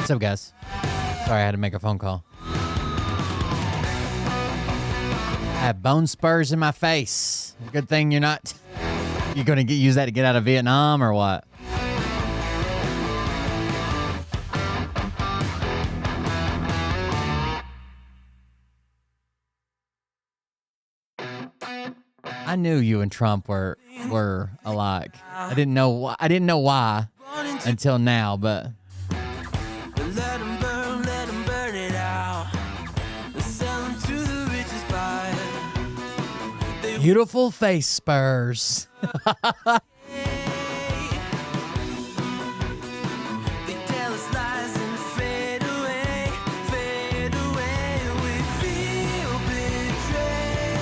What's up, guys? Sorry, I had to make a phone call. I have bone spurs in my face. Good thing you're not... You're going to use that to get out of Vietnam or what? I knew you and Trump were alike. I didn't know why until now, but Let 'em burn it out. Sell 'em to the richest buyer. beautiful face spurs. They tell us lies and fade away, fade away. We feel betrayed.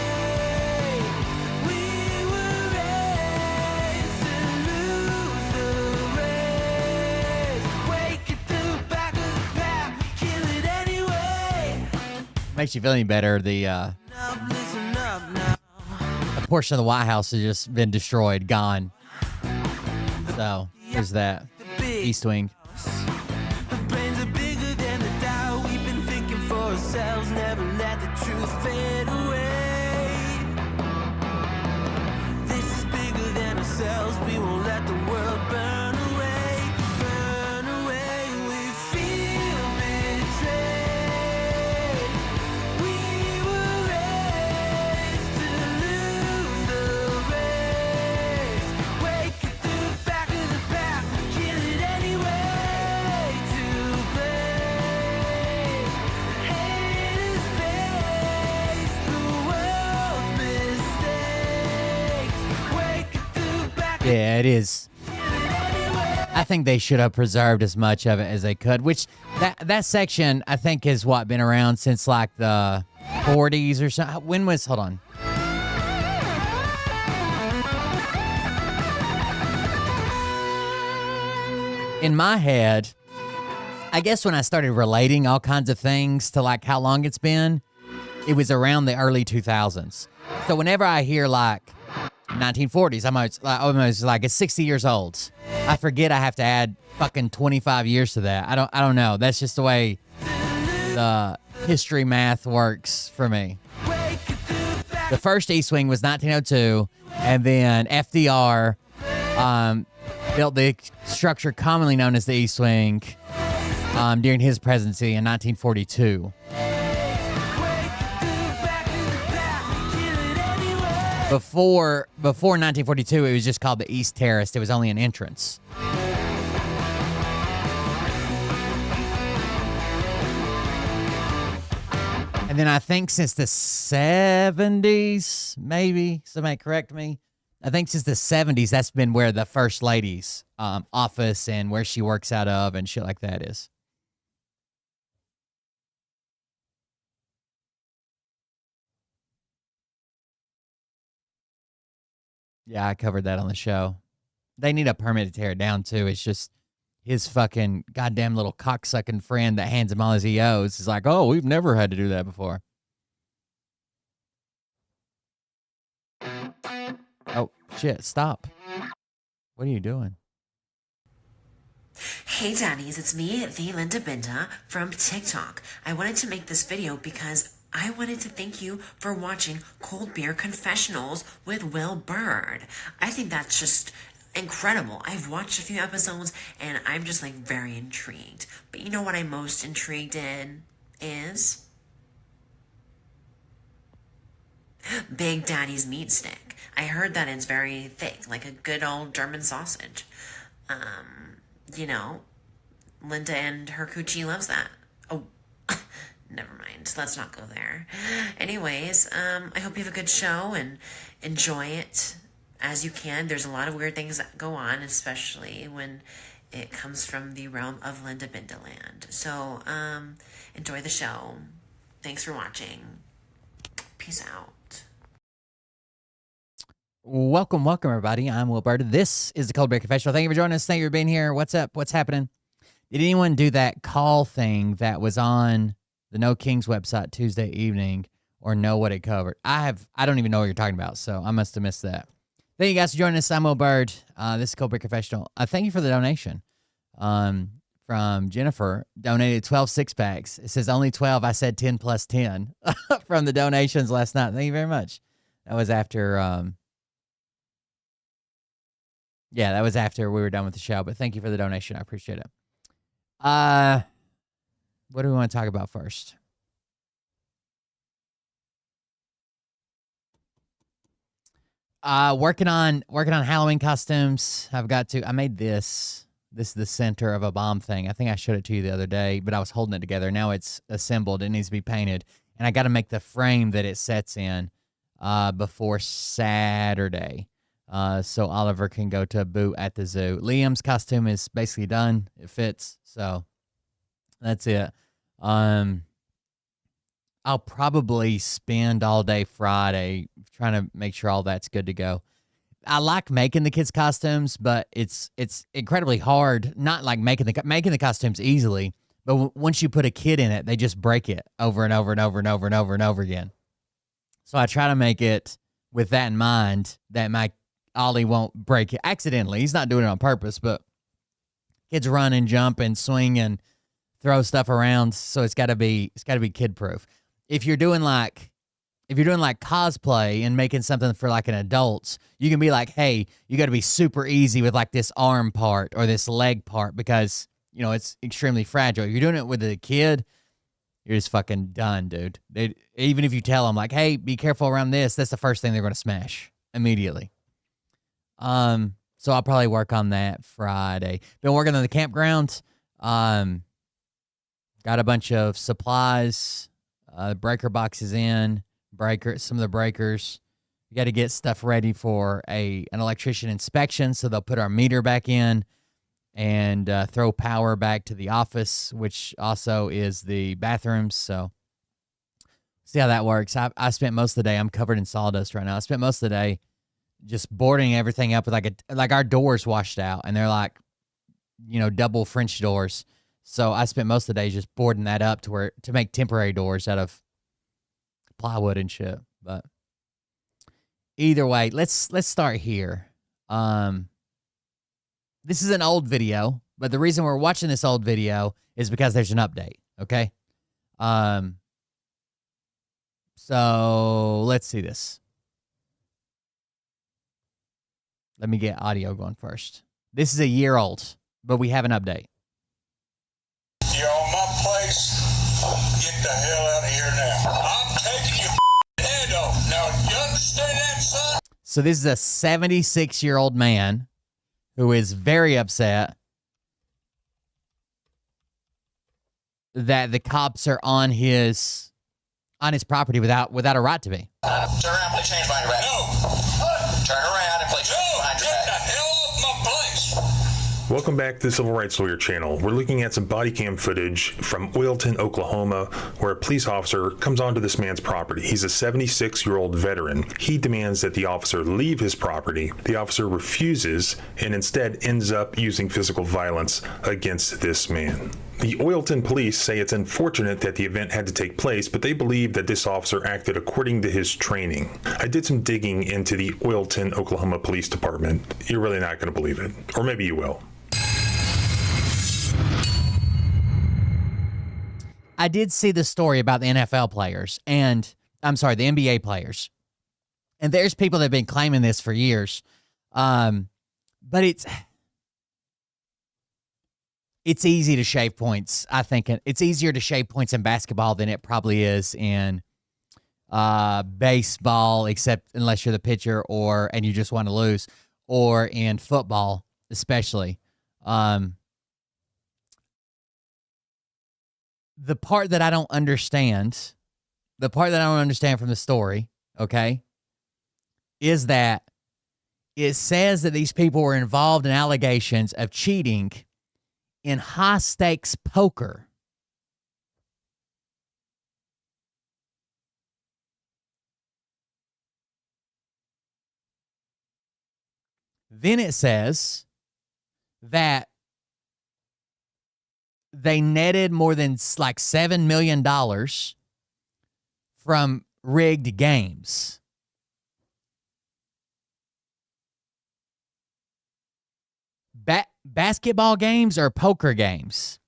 We were raised to lose the race. Wake it through back of the pack, kill it anyway. Makes you feel any better. The Up, listen up now. a portion of the White House has just been destroyed, gone. So there's that. East Wing. The brains are bigger than the doubt. We've been thinking for ourselves, never let the truth fade away. This is bigger than ourselves. We won't let the world burn away, burn away. We feel betrayed. We were raised to lose the race. Wake it through the back of the pack, kill it anyway. To blame, haters face the world's mistakes. Wake it through the back of the Yeah, it is. I think they should have preserved as much of it as they could, which that section I think has been around since like the 40s or something. When was, hold on. In my head, I guess when I started relating all kinds of things to like how long it's been, it was around the early 2000s. So whenever I hear like 1940s, I'm almost like it's 60 years old. I forget I have to add fucking 25 years to that. I don't know. That's just the way the history math works for me. The first East Wing was 1902, and then FDR built the structure commonly known as the East Wing during his presidency in 1942. Before 1942, it was just called the East Terrace. It was only an entrance. And then I think since the 70s, maybe, somebody correct me. I think since the 70s, that's been where the First Lady's office and where she works out of and shit like that is. Yeah, I covered that on the show. They need a permit to tear it down, too. It's just his fucking goddamn little cocksucking friend that hands him all his EOs is like, oh, we've never had to do that before. Oh, shit, stop. What are you doing? Hey Daddies, it's me, the Linda Binda from TikTok. I wanted to make this video because I wanted to thank you for watching Cold Beer Confessionals with Will Bird. I think that's just incredible. I've watched a few episodes and I'm just like very intrigued. But you know what I'm most intrigued in is Big Daddy's meat stick. I heard that it's very thick, like a good old German sausage. You know, Linda and her coochie loves that. Oh, never mind. Let's not go there. Anyways, I hope you have a good show and enjoy it as you can. There's a lot of weird things that go on, especially when it comes from the realm of Linda Bindaland. So, enjoy the show. Thanks for watching. Peace out. Welcome, everybody. I'm Will Bird. This is the Cold Beer Confessional. Thank you for joining us. Thank you for being here. What's up? What's happening? Did anyone do that call thing that was on the No Kings website Tuesday evening or know what it covered? I don't even know what you're talking about, so I must have missed that. Thank you guys for joining us. I'm Will Bird. This is Cold Beer Confessional. Thank you for the donation from Jennifer donated 12 six-packs. It says only 12. I said 10 plus 10 from the donations last night. Thank you very much. That was after, that was after we were done with the show, but thank you for the donation. I appreciate it. What do we want to talk about first? Working on Halloween costumes. I made this. This is the center of a bomb thing. I think I showed it to you the other day, but I was holding it together. Now it's assembled. It needs to be painted. And I got to make the frame that it sets in before Saturday. So Oliver can go to a boot at the zoo. Liam's costume is basically done. It fits. So that's it. I'll probably spend all day Friday trying to make sure all that's good to go. I like making the kids' costumes, but it's incredibly hard. Not like making the costumes easily, but once you put a kid in it, they just break it over and over and over and over and over and over again. So I try to make it with that in mind, that my Ollie won't break it accidentally. He's not doing it on purpose, but kids run and jump and swing and throw stuff around, so it's got to be kid proof. If you're doing like cosplay and making something for like an adult, you can be like, hey, you got to be super easy with like this arm part or this leg part because, you know, it's extremely fragile. If you're doing it with a kid, you're just fucking done, dude. Even if you tell them like, hey, be careful around this, that's the first thing they're going to smash immediately. So I'll probably work on that Friday. Been working on the campground. Got a bunch of supplies, breaker boxes in. Some of the breakers. We got to get stuff ready for an electrician inspection, so they'll put our meter back in and throw power back to the office, which also is the bathrooms. So see how that works. I spent most of the day, I'm covered in sawdust right now. I spent most of the day just boarding everything up with like our doors washed out, and they're like, you know, double French doors. So I spent most of the day just boarding that up to make temporary doors out of plywood and shit. But either way, let's start here. This is an old video, but the reason we're watching this old video is because there's an update. Okay. So let's see this. Let me get audio going first. This is a year old, but we have an update. You're on my place. Get the hell out of here now. I'm taking your head off. Now, you understand that, son? So this is a 76-year-old man who is very upset that the cops are on his property without a right to be. Turn around, play change behind your back. No. Turn around and play change behind your back. Get the hell off my place. Welcome back to the Civil Rights Lawyer channel. We're looking at some body cam footage from Oilton, Oklahoma, where a police officer comes onto this man's property. He's a 76-year-old veteran. He demands that the officer leave his property. The officer refuses and instead ends up using physical violence against this man. The Oilton police say it's unfortunate that the event had to take place, but they believe that this officer acted according to his training. I did some digging into the Oilton, Oklahoma Police Department. You're really not going to believe it. Or maybe you will. I did see the story about the NFL players the NBA players. And there's people that have been claiming this for years. But it's easy to shave points. I think it's easier to shave points in basketball than it probably is in baseball, except unless you're the pitcher and you just want to lose, or in football, especially. The part that I don't understand from the story, okay, is that it says that these people were involved in allegations of cheating in high-stakes poker. Then it says that they netted more than like $7 million from rigged games. basketball games or poker games?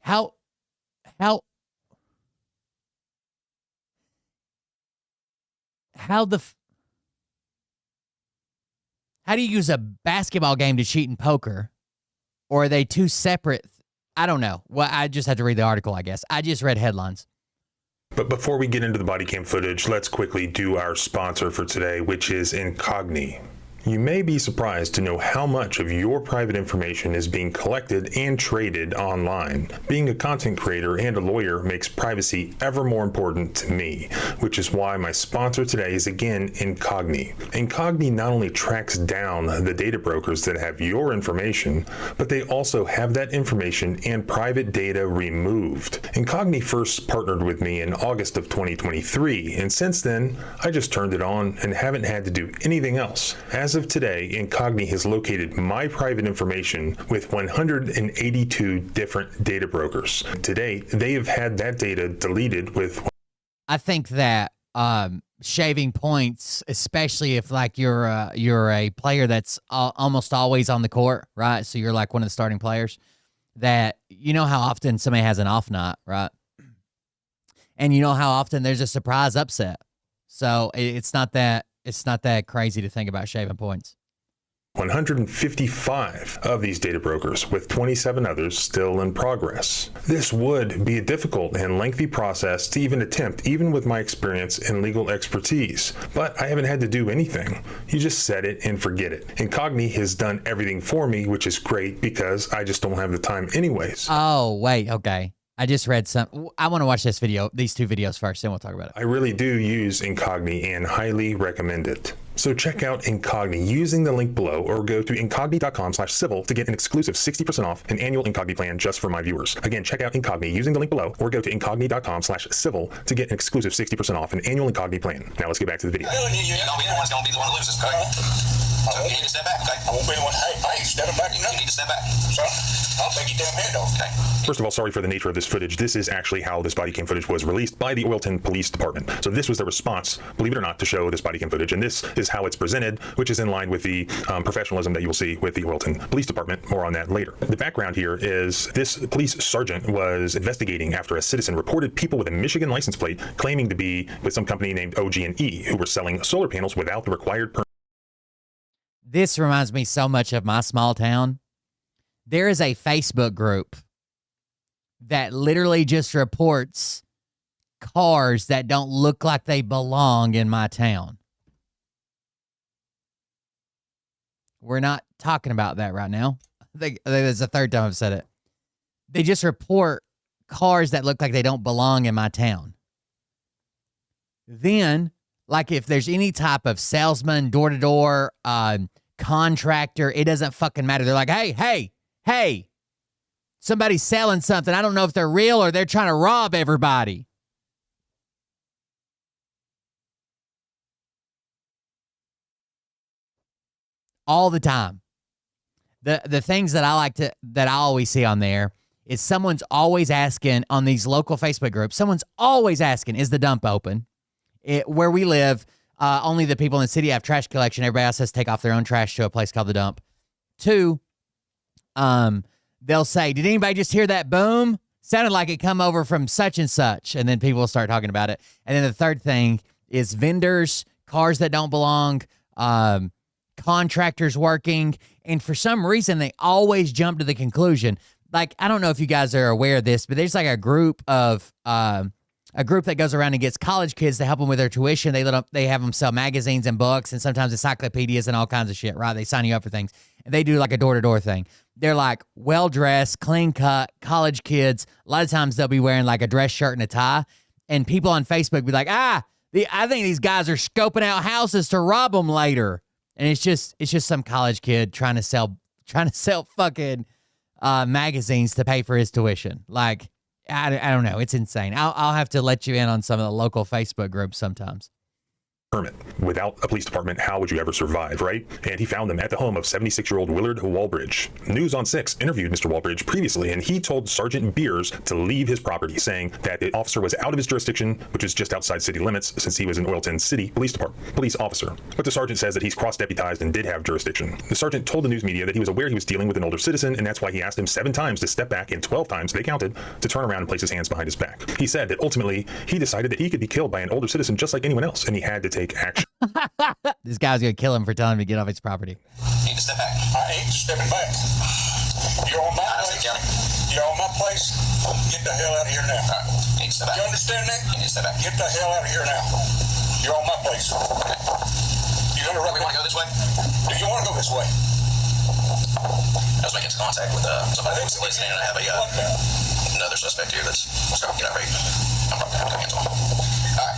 How how how the f- how do you use a basketball game to cheat in poker? Or are they two separate? I don't know. Well, I just had to read the article, I guess. I just read headlines. But before we get into the body cam footage, let's quickly do our sponsor for today, which is Incogni. You may be surprised to know how much of your private information is being collected and traded online. Being a content creator and a lawyer makes privacy ever more important to me, which is why my sponsor today is again Incogni. Incogni not only tracks down the data brokers that have your information, but they also have that information and private data removed. Incogni first partnered with me in August of 2023, and since then, I just turned it on and haven't had to do anything else. As of today, Incogni has located my private information with 182 different data brokers. To date, they have had that data deleted with... I think that shaving points, especially if like you're a player that's almost always on the court, right? So you're like one of the starting players. That you know how often somebody has an off night, right? And you know how often there's a surprise upset. So it's not that crazy to think about shaving points. 155 of these data brokers, with 27 others still in progress. This would be a difficult and lengthy process to even attempt, even with my experience and legal expertise. But I haven't had to do anything. You just set it and forget it. Incogni has done everything for me, which is great because I just don't have the time anyways. Oh, wait, okay. I just read some. I want to watch this video, these two videos first, then we'll talk about it. I really do use Incogni and highly recommend it. So check out Incogni using the link below or go to incogni.com/civil to get an exclusive 60% off an annual Incogni plan just for my viewers. Again, check out Incogni using the link below or go to incogni.com/civil to get an exclusive 60% off an annual Incogni plan. Now let's get back to the video. You're gonna be the one's gonna be the one who loses, okay? So you need to step back, okay? I won't be the one. Hey, I ain't stepping back. You need to step back. So I'll take your damn hand off, okay? First of all, sorry for the nature of this footage. This is actually how this body cam footage was released by the Oilton Police Department. So this was the response, believe it or not, to show this body cam footage. And this is how it's presented, which is in line with the professionalism that you will see with the Oilton Police Department. More on that later. The background here is this police sergeant was investigating after a citizen reported people with a Michigan license plate claiming to be with some company named OG&E who were selling solar panels without the required permit. This reminds me so much of my small town. There is a Facebook group that literally just reports cars that don't look like they belong in my town. We're not talking about that right now. I think that's the third time I've said it. They just report cars that look like they don't belong in my town. Then, like if there's any type of salesman, door-to-door, contractor, it doesn't fucking matter. They're like, hey, somebody's selling something. I don't know if they're real or they're trying to rob everybody. All the time. The things that I always see on there is someone's always asking on these local Facebook groups, someone's always asking, is the dump open? Where we live, only the people in the city have trash collection. Everybody else has to take off their own trash to a place called the dump. 2, they'll say, did anybody just hear that boom? Sounded like it come over from such and such. And then people will start talking about it. And then the third thing is vendors, cars that don't belong, contractors working. And for some reason, they always jump to the conclusion. Like, I don't know if you guys are aware of this, but there's like a group that goes around and gets college kids to help them with their tuition. They have them sell magazines and books and sometimes encyclopedias and all kinds of shit, right? They sign you up for things. And they do like a door-to-door thing. They're like well-dressed, clean-cut, college kids. A lot of times they'll be wearing like a dress shirt and a tie. And people on Facebook be like, I think these guys are scoping out houses to rob them later. And it's just some college kid trying to sell fucking magazines to pay for his tuition. Like, I don't know. It's insane. I'll have to let you in on some of the local Facebook groups sometimes. permit. Without a police department, how would you ever survive, right? And he found them at the home of 76-year-old Willard Walbridge. News on 6 interviewed Mr. Walbridge previously, and he told Sergeant Beers to leave his property, saying that the officer was out of his jurisdiction, which is just outside city limits, since he was an Oilton City police officer. But the sergeant says that he's cross-deputized and did have jurisdiction. The sergeant told the news media that he was aware he was dealing with an older citizen, and that's why he asked him 7 times to step back and 12 times, they counted, to turn around and place his hands behind his back. He said that ultimately he decided that he could be killed by an older citizen just like anyone else, and he had to take action. This guy's gonna kill him for telling him to get off his property. You need to step back. I ain't stepping back. You're on my place. You're on my place. Get the hell out of here now. All right. You need to step back. You understand that? You need to step back. Get the hell out of here now. You're on my place. Okay. You interrupt me. Want to go this way? Do you want to go this way? I was making contact with somebody who's listening, and I have another suspect here that's starting to get irate. I'm probably going to have to cancel him. All right.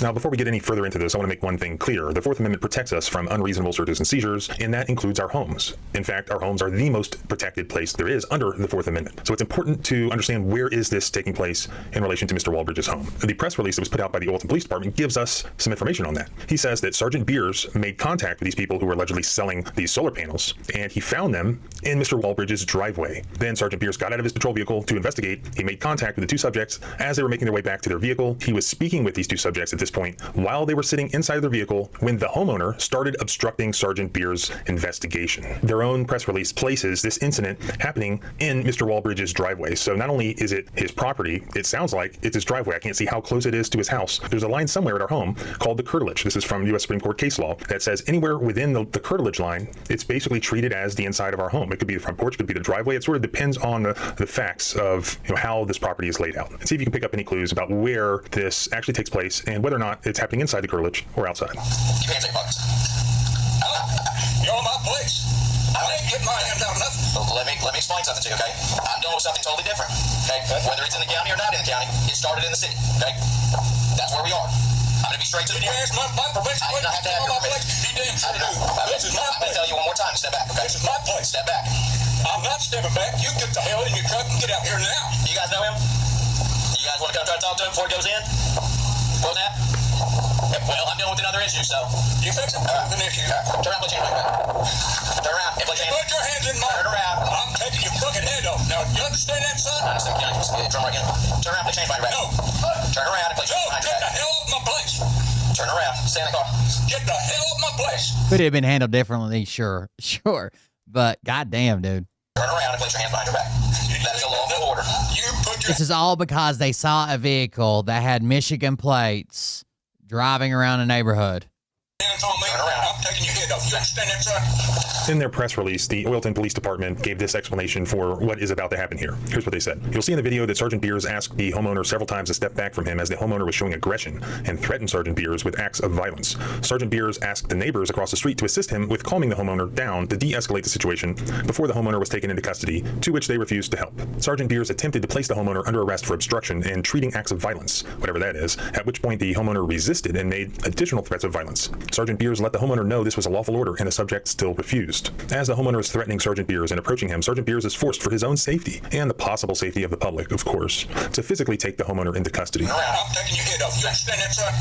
Now, before we get any further into this, I want to make one thing clear. The Fourth Amendment protects us from unreasonable searches and seizures, and that includes our homes. In fact, our homes are the most protected place there is under the Fourth Amendment. So it's important to understand where is this taking place in relation to Mr. Walbridge's home. The press release that was put out by the Oilton Police Department gives us some information on that. He says that Sergeant Beers made contact with these people who were allegedly selling these solar panels, and he found them in Mr. Walbridge's driveway. Then Sergeant Beers got out of his patrol vehicle to investigate. He made contact with the 2 subjects as they were making their way back to their vehicle. He was speaking with these 2 subjects at this point while they were sitting inside their vehicle when the homeowner started obstructing Sergeant Beers' investigation. Their own press release places this incident happening in Mr. Walbridge's driveway. So not only is it his property, it sounds like it's his driveway. I can't see how close it is to his house. There's a line somewhere at our home called the curtilage. This is from U.S. Supreme Court case law that says anywhere within the curtilage line, it's basically treated as the inside of our home. It could be the front porch, it could be the driveway. It sort of depends on the facts of how this property is laid out. And see if you can pick up any clues about where this actually takes place and whether or not it's happening inside the curtilage or outside. You can't take buckets. You're on my place. I ain't getting my hands out of nothing. Let me explain something to you, okay? I'm doing something totally different, okay? Whether it's in the county or not in the county, it started in the city, okay? That's where we are. I'm going to be straight to the point. You ask my permission? I did not have to have your permission. You damn sure do. This is my place. I'm going to tell you one more time to step back, okay? This is my place. Step back. I'm not stepping back. You get the hell in your truck and get out here now. You guys know him? You guys want to come try to talk to him before he goes in? What's that? Well, I'm dealing with another issue, so. You fix it? An issue. Turn around, put your hand back. Turn around and put your hand. Put your hands in mine. Turn around. I'm taking your fucking head off. Now, you understand that, son? I understand. Can I just drum right in? Turn around and put your hands behind your back. No. Turn around and put your hands behind your back. Get the hell off my place. Turn around. Stay in the car. Get the hell off my place. Could have been handled differently, sure. But goddamn, dude. Turn around and put your hands behind your back. That is a lawful order. You put your. This is all because they saw a vehicle that had Michigan plates driving around a neighborhood. Hands on me. Turn around. I'm taking your head off. You understand that, son? In their press release, the Oilton Police Department gave this explanation for what is about to happen here. Here's what they said. You'll see in the video that Sergeant Beers asked the homeowner several times to step back from him as the homeowner was showing aggression and threatened Sergeant Beers with acts of violence. Sergeant Beers asked the neighbors across the street to assist him with calming the homeowner down to de-escalate the situation before the homeowner was taken into custody, to which they refused to help. Sergeant Beers attempted to place the homeowner under arrest for obstruction and treating acts of violence, whatever that is, at which point the homeowner resisted and made additional threats of violence. Sergeant Beers let the homeowner know this was a lawful order, and the subject still refused. As the homeowner is threatening Sergeant Beers and approaching him, Sergeant Beers is forced, for his own safety and the possible safety of the public, of course, to physically take the homeowner into custody. I'm taking your head off. You understand that, son?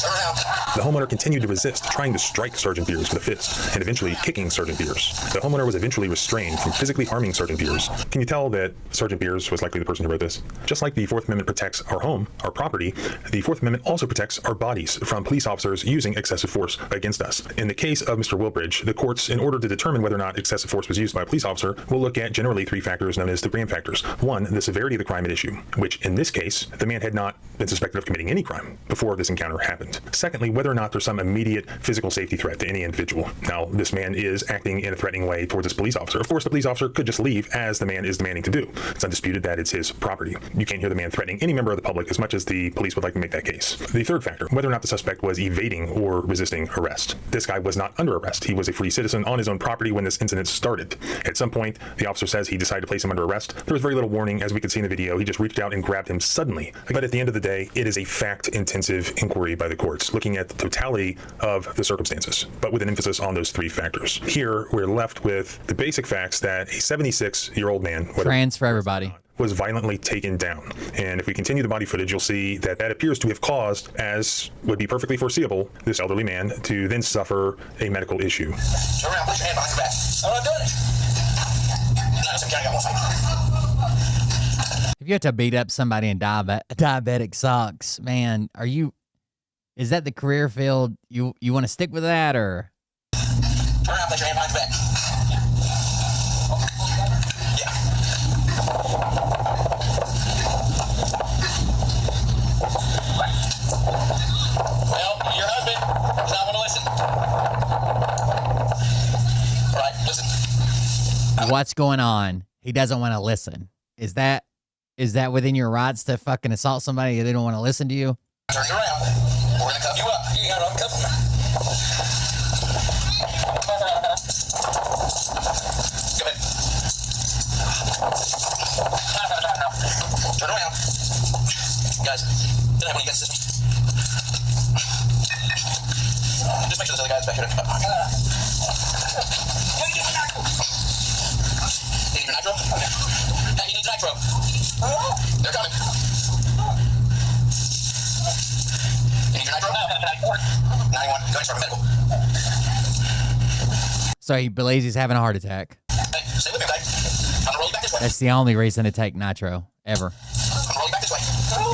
Turn around. The homeowner continued to resist, trying to strike Sergeant Beers with a fist, and eventually kicking Sergeant Beers. The homeowner was eventually restrained from physically harming Sergeant Beers. Can you tell that Sergeant Beers was likely the person who wrote this? Just like the Fourth Amendment protects our home, our property, the Fourth Amendment also protects our bodies from police officers using excessive force against us. In the case of Mr. Wilbridge, the courts, in order to determine whether or not excessive force was used by a police officer, will look at generally 3 factors known as the Graham factors. 1, the severity of the crime at issue, which in this case, the man had not been suspected of committing any crime before this encounter happened. Secondly, whether or not there's some immediate physical safety threat to any individual. Now, this man is acting in a threatening way towards this police officer. Of course, the police officer could just leave, as the man is demanding to do. It's undisputed that it's his property. You can't hear the man threatening any member of the public, as much as the police would like to make that case. The third factor, whether or not the suspect was evading or resisting arrest. This guy was not under arrest. He was a free citizen on his own property when this incident started. At some point, the officer says he decided to place him under arrest. There was very little warning, as we could see in the video. He just reached out and grabbed him suddenly. But at the end of the day, it is a fact-intensive inquiry by the courts, looking at the totality of the circumstances, but with an emphasis on those 3 factors. Here, we're left with the basic facts that a 76-year-old man, trans for everybody, was violently taken down. And if we continue the body footage, you'll see that that appears to have caused, as would be perfectly foreseeable, this elderly man to then suffer a medical issue. Turn around, put your hand behind your back. I'm not doing it. Madison County got one fight. If you have to beat up somebody in diabetic socks, man, is that the career field you want to stick with that, or? Turn around, put your hand behind your back. Yeah. Well, your husband does not want to listen. All right, listen. What's going on? He doesn't want to listen. Is that within your rights to fucking assault somebody if they don't want to listen to you? Turn you around. We're going to cuff you up. You got to uncuff him. Go ahead. Turn around. Guys, tonight when you get the system. Just make sure this other guy's back here. You need your nitro? Yeah, he needs nitro. They're coming. You need your nitro? 91. Go ahead and start with medical. So he believes he's having a heart attack. Hey, stay with me, okay? I'm gonna roll you back this way. That's the only reason to take nitro, ever. I'm gonna roll you back this way.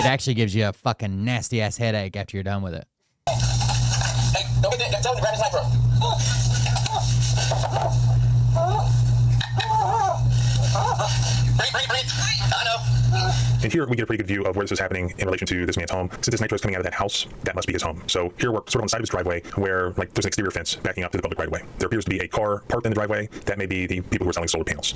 It actually gives you a fucking nasty-ass headache after you're done with it. Hey, don't get that. Tell him to grab his nitro. Breathe. I know. And here we get a pretty good view of where this is happening in relation to this man's home. Since this nitro is coming out of that house, that must be his home. So here we're sort of on the side of his driveway where there's an exterior fence backing up to the public right of way. There appears to be a car parked in the driveway. That may be the people who are selling solar panels.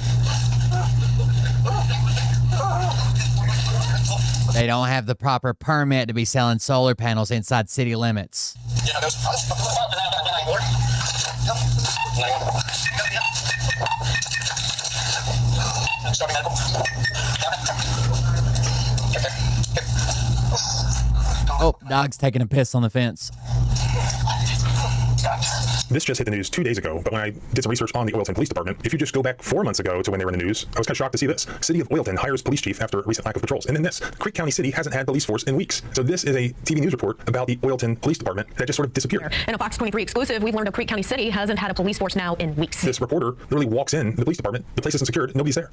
They don't have the proper permit to be selling solar panels inside city limits. Yeah, no, Start medical. Oh, dog's taking a piss on the fence. This just hit the news 2 days ago, but when I did some research on the Oilton Police Department, if you just go back 4 months ago to when they were in the news, I was kind of shocked to see this. City of Oilton hires police chief after a recent lack of patrols. And then this, Creek County City hasn't had police force in weeks. So this is a TV news report about the Oilton Police Department that just sort of disappeared. In a Fox 23 exclusive, we've learned Creek County City hasn't had a police force now in weeks. This reporter literally walks in the police department, the place isn't secured, nobody's there.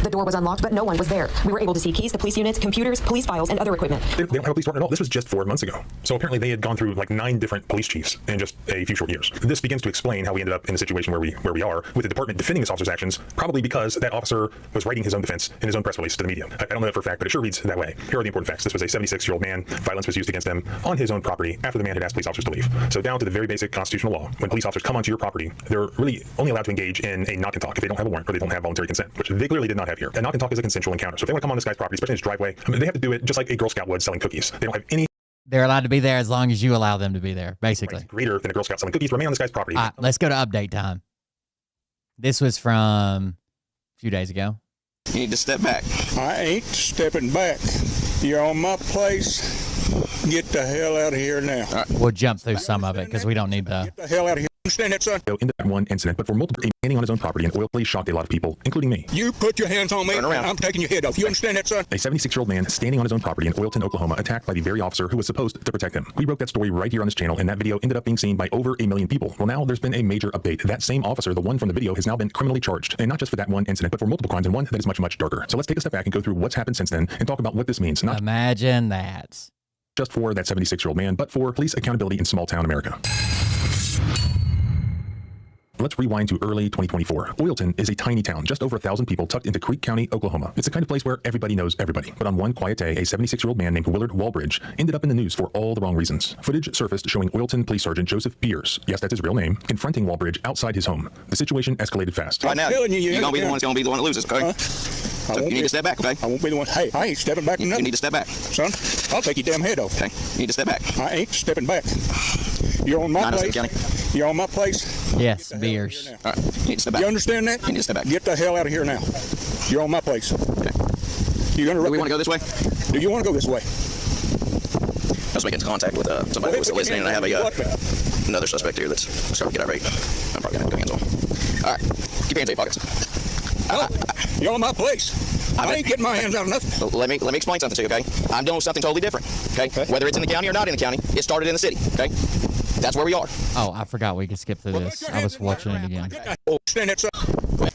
The door was unlocked, but no one was there. We were able to see keys to police units, computers, police files, and other equipment. They don't have a police department at all. This was just 4 months ago. So apparently they had gone through like 9 different police chiefs in just a few short years. This begins to explain how we ended up in a situation where we are, with the department defending this officer's actions, probably because that officer was writing his own defense in his own press release to the media. I don't know that for a fact, but it sure reads that way. Here are the important facts. This was a 76-year-old man. Violence was used against him on his own property after the man had asked police officers to leave. So down to the very basic constitutional law, when police officers come onto your property, they're really only allowed to engage in a knock and talk if they don't have a warrant or they don't have voluntary consent, which they clearly did not have here. A knock and talk is a consensual encounter. So if they want to come on this guy's property, especially his driveway, I mean, they have to do it just like a Girl Scout would selling cookies. They don't have any. They're allowed to be there as long as you allow them to be there, basically. Rights greater than a Girl Scout selling cookies to remain on this guy's property. All right, let's go to update time. This was from a few days ago. You need to step back. I ain't stepping back. You're on my place. Get the hell out of here now. We'll jump through some of it because we don't need the... Get the hell out of here. Understand that, son? In that one incident, but for multiple standing on his own property, and oil police shocked a lot of people, including me. You put your hands on me, Turn around. I'm taking your head off. You understand that, son? A 76-year-old man standing on his own property in Oilton, Oklahoma, attacked by the very officer who was supposed to protect him. We broke that story right here on this channel, and that video ended up being seen by over 1 million people. Well, now there's been a major update. That same officer, the one from the video, has now been criminally charged, and not just for that one incident, but for multiple crimes, and one that is much, much darker. So let's take a step back and go through what's happened since then, and talk about what this means, not Imagine that. just for that 76-year-old man, but for police accountability in small-town America. Let's rewind to early 2024. Oilton is a tiny town, just over 1,000 people tucked into Creek County, Oklahoma. It's the kind of place where everybody knows everybody. But on one quiet day, a 76-year-old man named Willard Walbridge ended up in the news for all the wrong reasons. Footage surfaced showing Oilton Police Sergeant Joseph Beers, yes, that's his real name, confronting Walbridge outside his home. The situation escalated fast. Right now, telling you, you're going to be the one that's going to be the one that loses, okay? So you need to step back, okay? I won't be the one. Hey, I ain't stepping back. You Nothing. need to step back, Son, I'll take your damn head off. okay? You need to step back. I ain't stepping back. You're on my Madison place. County. You're on my place. Yes, Get the hell out of beers. here now. All right, you need to step back. You understand that? You need to step back. Get the hell out of here now. You're on my place. Okay. You gonna? Do we want to go this way? Do you want to go this way? I was making contact with somebody who was listening, and I have another suspect here that's starting to get irate. I'm probably going to go hands on. All right, keep your hands in your pockets. No, you're on my place. I ain't getting my hands out of nothing. Let me explain something to you, okay? I'm doing something totally different, okay? Whether it's in the county or not in the county, it started in the city, okay? That's where we are. Oh, I forgot we could skip through this. I was watching it again. Oh, stand that, son.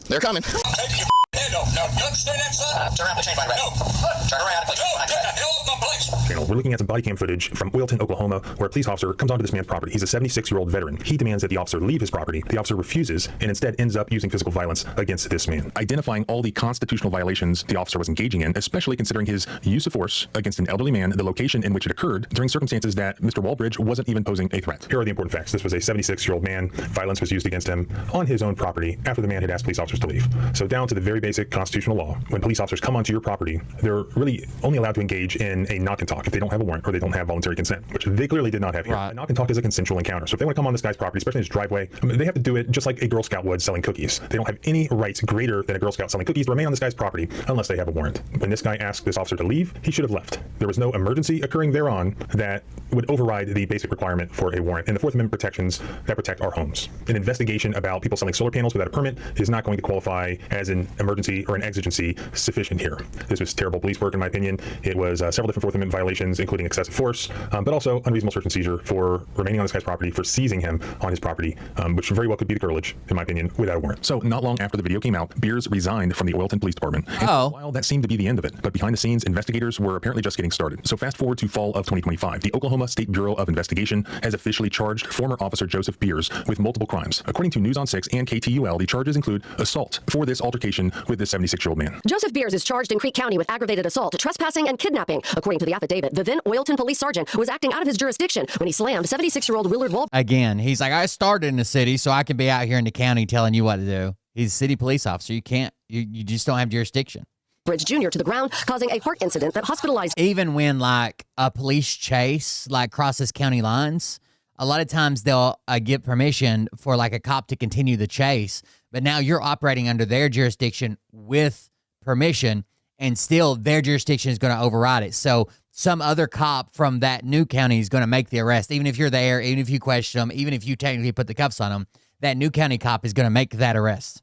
They're coming. Take your head off. No, you understand that, son? Turn around and change my rep. No. Turn around and place your Get the hell off my place. Channel. We're looking at some body cam footage from Oilton, Oklahoma, where a police officer comes onto this man's property. He's a 76-year-old veteran. He demands that the officer leave his property. The officer refuses and instead ends up using physical violence against this man, identifying all the constitutional violations the officer was engaging in, especially considering his use of force against an elderly man, the location in which it occurred, during circumstances that Mr. Walbridge wasn't even posing a threat. Here are the important facts. This was a 76-year-old man. Violence was used against him on his own property after the man had asked police officers to leave. So down to the very basic constitutional law, when police officers come onto your property, they're really only allowed to engage in a knock and talk if they don't have a warrant or they don't have voluntary consent, which they clearly did not have here. Right. A knock and talk is a consensual encounter. So if they want to come on this guy's property, especially his driveway, they have to do it just like a Girl Scout would selling cookies. They don't have any rights greater than a Girl Scout selling cookies to remain on this guy's property unless they have a warrant. When this guy asked this officer to leave, he should have left. There was no emergency occurring thereon that would override the basic requirement for a warrant and the Fourth Amendment protections that protect our homes. An investigation about people selling solar panels without a permit is not going to qualify as an emergency or an exigency sufficient here. This was terrible police work, in my opinion. It was several different Fourth Amendment violations, including excessive force, but also unreasonable search and seizure for remaining on this guy's property, for seizing him on his property, which very well could be the curtilage, in my opinion, without a warrant. So not long after the video came out, Beers resigned from the Oilton Police Department. And for a while, that seemed to be the end of it. But behind the scenes, investigators were apparently just getting started. So fast forward to fall of 2025. The Oklahoma State Bureau of Investigation has officially charged former officer Joseph Beers with multiple crimes. According to News on 6 and KTUL, the charges include assault for this altercation with this 76-year-old man. Joseph Beers is charged in Creek County with aggravated assault, trespassing, and kidnapping. According to the affidavit, the then Oilton police sergeant was acting out of his jurisdiction when he slammed 76-year-old Willard Walbridge. Again, he's like, I started in the city, so I can be out here in the county telling you what to do. He's a city police officer. You can't, you just don't have jurisdiction. Jr. to the ground, causing a heart incident that hospitalized. Even when like a police chase like crosses county lines, a lot of times they'll get permission for like a cop to continue the chase, but now you're operating under their jurisdiction with permission, and still their jurisdiction is going to override it. So some other cop from that new county is going to make the arrest, even if you're there, even if you question them, even if you technically put the cuffs on them, that new county cop is going to make that arrest.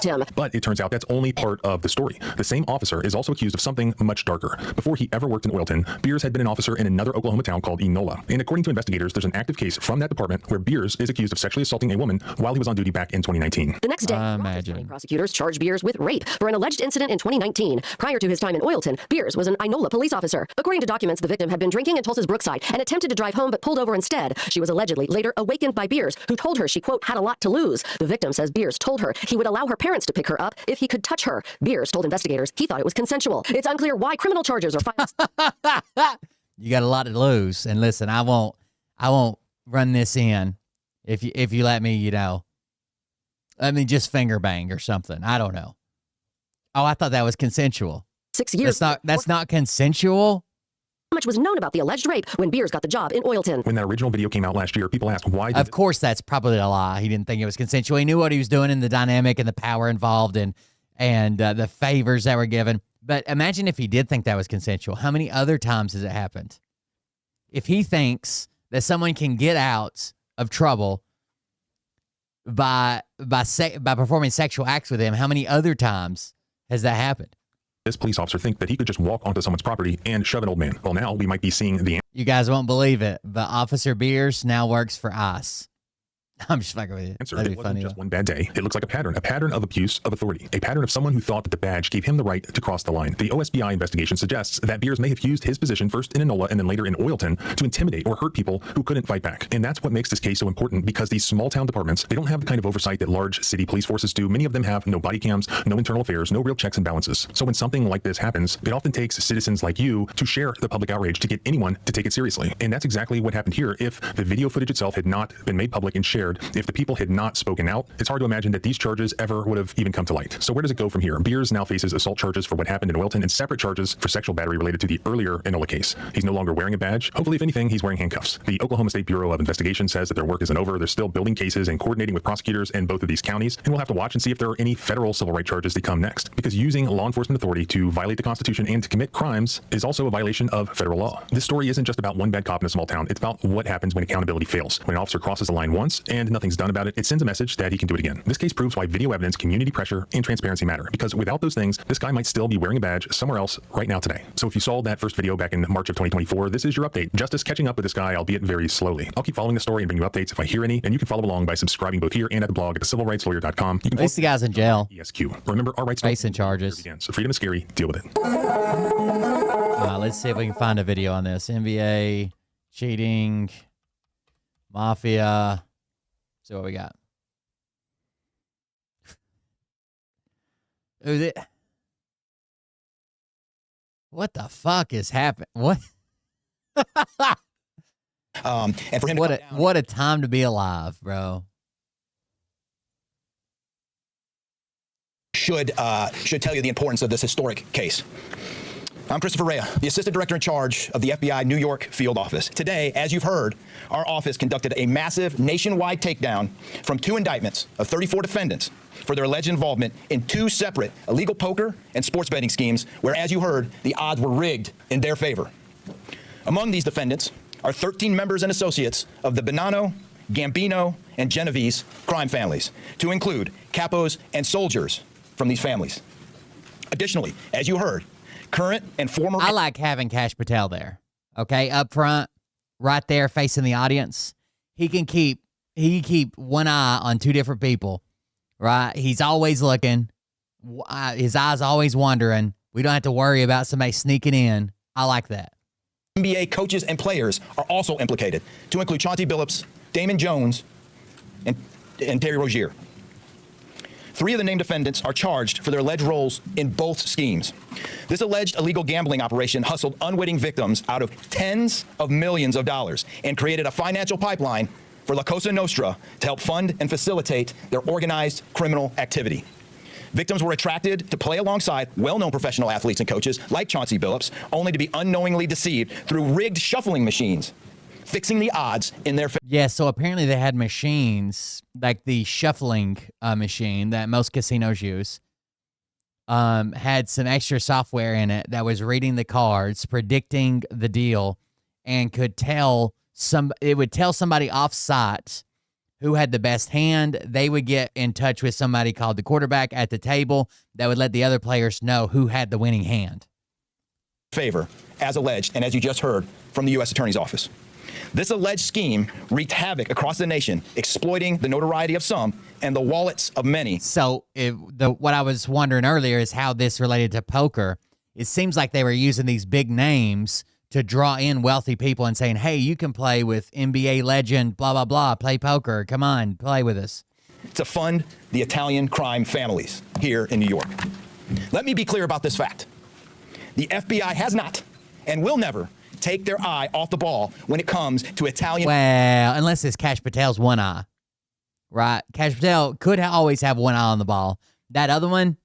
Him. But it turns out that's only part of the story. The same officer is also accused of something much darker. Before he ever worked in Oilton, Beers had been an officer in another Oklahoma town called Enola. And according to investigators, there's an active case from that department where Beers is accused of sexually assaulting a woman while he was on duty back in 2019. The next day, prosecutors charged Beers with rape for an alleged incident in 2019. Prior to his time in Oilton, Beers was an Inola police officer. According to documents, the victim had been drinking in Tulsa's Brookside and attempted to drive home but pulled over instead. She was allegedly later awakened by Beers, who told her she, quote, had a lot to lose. The victim says Beers told her he would allow her parents to pick her up if he could touch her. Beers told investigators he thought it was consensual. It's unclear why criminal charges are filed. You got a lot to lose. And listen, I won't run this in if you let me, let me just finger bang or something. I don't know. Oh, I thought that was consensual. 6 years. That's not consensual. How much was known about the alleged rape when Beers got the job in Oilton? When that original video came out last year, people asked why. Of course, that's probably a lie. He didn't think it was consensual. He knew what he was doing and the dynamic and the power involved and the favors that were given. But imagine if he did think that was consensual. How many other times has it happened? If he thinks that someone can get out of trouble by performing sexual acts with him, how many other times has that happened? This police officer think that he could just walk onto someone's property and shove an old man. Well, now we might be seeing the... You guys won't believe it, but Officer Beers now works for ICE. I'm just fucking with you. That'd be funny. Just one bad day. It looks like a pattern of abuse of authority, a pattern of someone who thought that the badge gave him the right to cross the line. The OSBI investigation suggests that Beers may have used his position first in Enola and then later in Oilton to intimidate or hurt people who couldn't fight back. And that's what makes this case so important, because these small town departments, they don't have the kind of oversight that large city police forces do. Many of them have no body cams, no internal affairs, no real checks and balances. So when something like this happens, it often takes citizens like you to share the public outrage to get anyone to take it seriously. And that's exactly what happened here. If the video footage itself had not been made public and shared, if the people had not spoken out, it's hard to imagine that these charges ever would have even come to light. So where does it go from here? Beers now faces assault charges for what happened in Oilton and separate charges for sexual battery related to the earlier Enola case. He's no longer wearing a badge. Hopefully, if anything, he's wearing handcuffs. The Oklahoma State Bureau of Investigation says that their work isn't over. They're still building cases and coordinating with prosecutors in both of these counties, and we'll have to watch and see if there are any federal civil rights charges that come next, because using law enforcement authority to violate the Constitution and to commit crimes is also a violation of federal law. This story isn't just about one bad cop in a small town. It's about what happens when accountability fails, when an officer crosses the line once and and nothing's done about it, it sends a message that he can do it again. This case proves why video evidence, community pressure, and transparency matter, because without those things, this guy might still be wearing a badge somewhere else right now today. So if you saw that first video back in March of 2024, this is your update. Justice catching up with this guy, albeit very slowly. I'll keep following the story and bring you updates if I hear any, and you can follow along by subscribing both here and at the blog at thecivilrightslawyer.com. At least the guy's in jail. ESQ. Remember, our rights facing charges. So freedom is scary. Deal with it. Let's see if we can find a video on this. NBA, cheating, mafia. See what we got. What the fuck is happening? What? And for him, what a time to be alive, bro. Should tell you the importance of this historic case. I'm Christopher Rea, the Assistant Director in charge of the FBI New York Field Office. Today, as you've heard, our office conducted a massive nationwide takedown from 2 indictments of 34 defendants for their alleged involvement in 2 separate illegal poker and sports betting schemes where, as you heard, the odds were rigged in their favor. Among these defendants are 13 members and associates of the Bonanno, Gambino, and Genovese crime families, to include capos and soldiers from these families. Additionally, as you heard, current and former... I like having Cash Patel there, okay, up front, right there facing the audience. He can keep one eye on 2 different people, right? He's always looking. His eye's always wandering. We don't have to worry about somebody sneaking in. I like that. NBA coaches and players are also implicated, to include Chauncey Billups, Damon Jones, and Terry Rozier. 3 of the named defendants are charged for their alleged roles in both schemes. This alleged illegal gambling operation hustled unwitting victims out of tens of millions of dollars and created a financial pipeline for La Cosa Nostra to help fund and facilitate their organized criminal activity. Victims were attracted to play alongside well-known professional athletes and coaches like Chauncey Billups, only to be unknowingly deceived through rigged shuffling machines, fixing the odds in their favor. Yeah, so apparently they had machines, like the shuffling machine that most casinos use, had some extra software in it that was reading the cards, predicting the deal, and could tell it would tell somebody off-site who had the best hand. They would get in touch with somebody called the quarterback at the table that would let the other players know who had the winning hand. Favor, as alleged, and as you just heard from the U.S. Attorney's Office. This alleged scheme wreaked havoc across the nation, exploiting the notoriety of some and the wallets of many. So what I was wondering earlier is how this related to poker. It seems like they were using these big names to draw in wealthy people and saying, hey, you can play with NBA legend, blah, blah, blah, play poker. Come on, play with us. To fund the Italian crime families here in New York. Let me be clear about this fact. The FBI has not and will never take their eye off the ball when it comes to Italian... Well, unless it's Cash Patel's one eye, right? Cash Patel could always have one eye on the ball. That other one,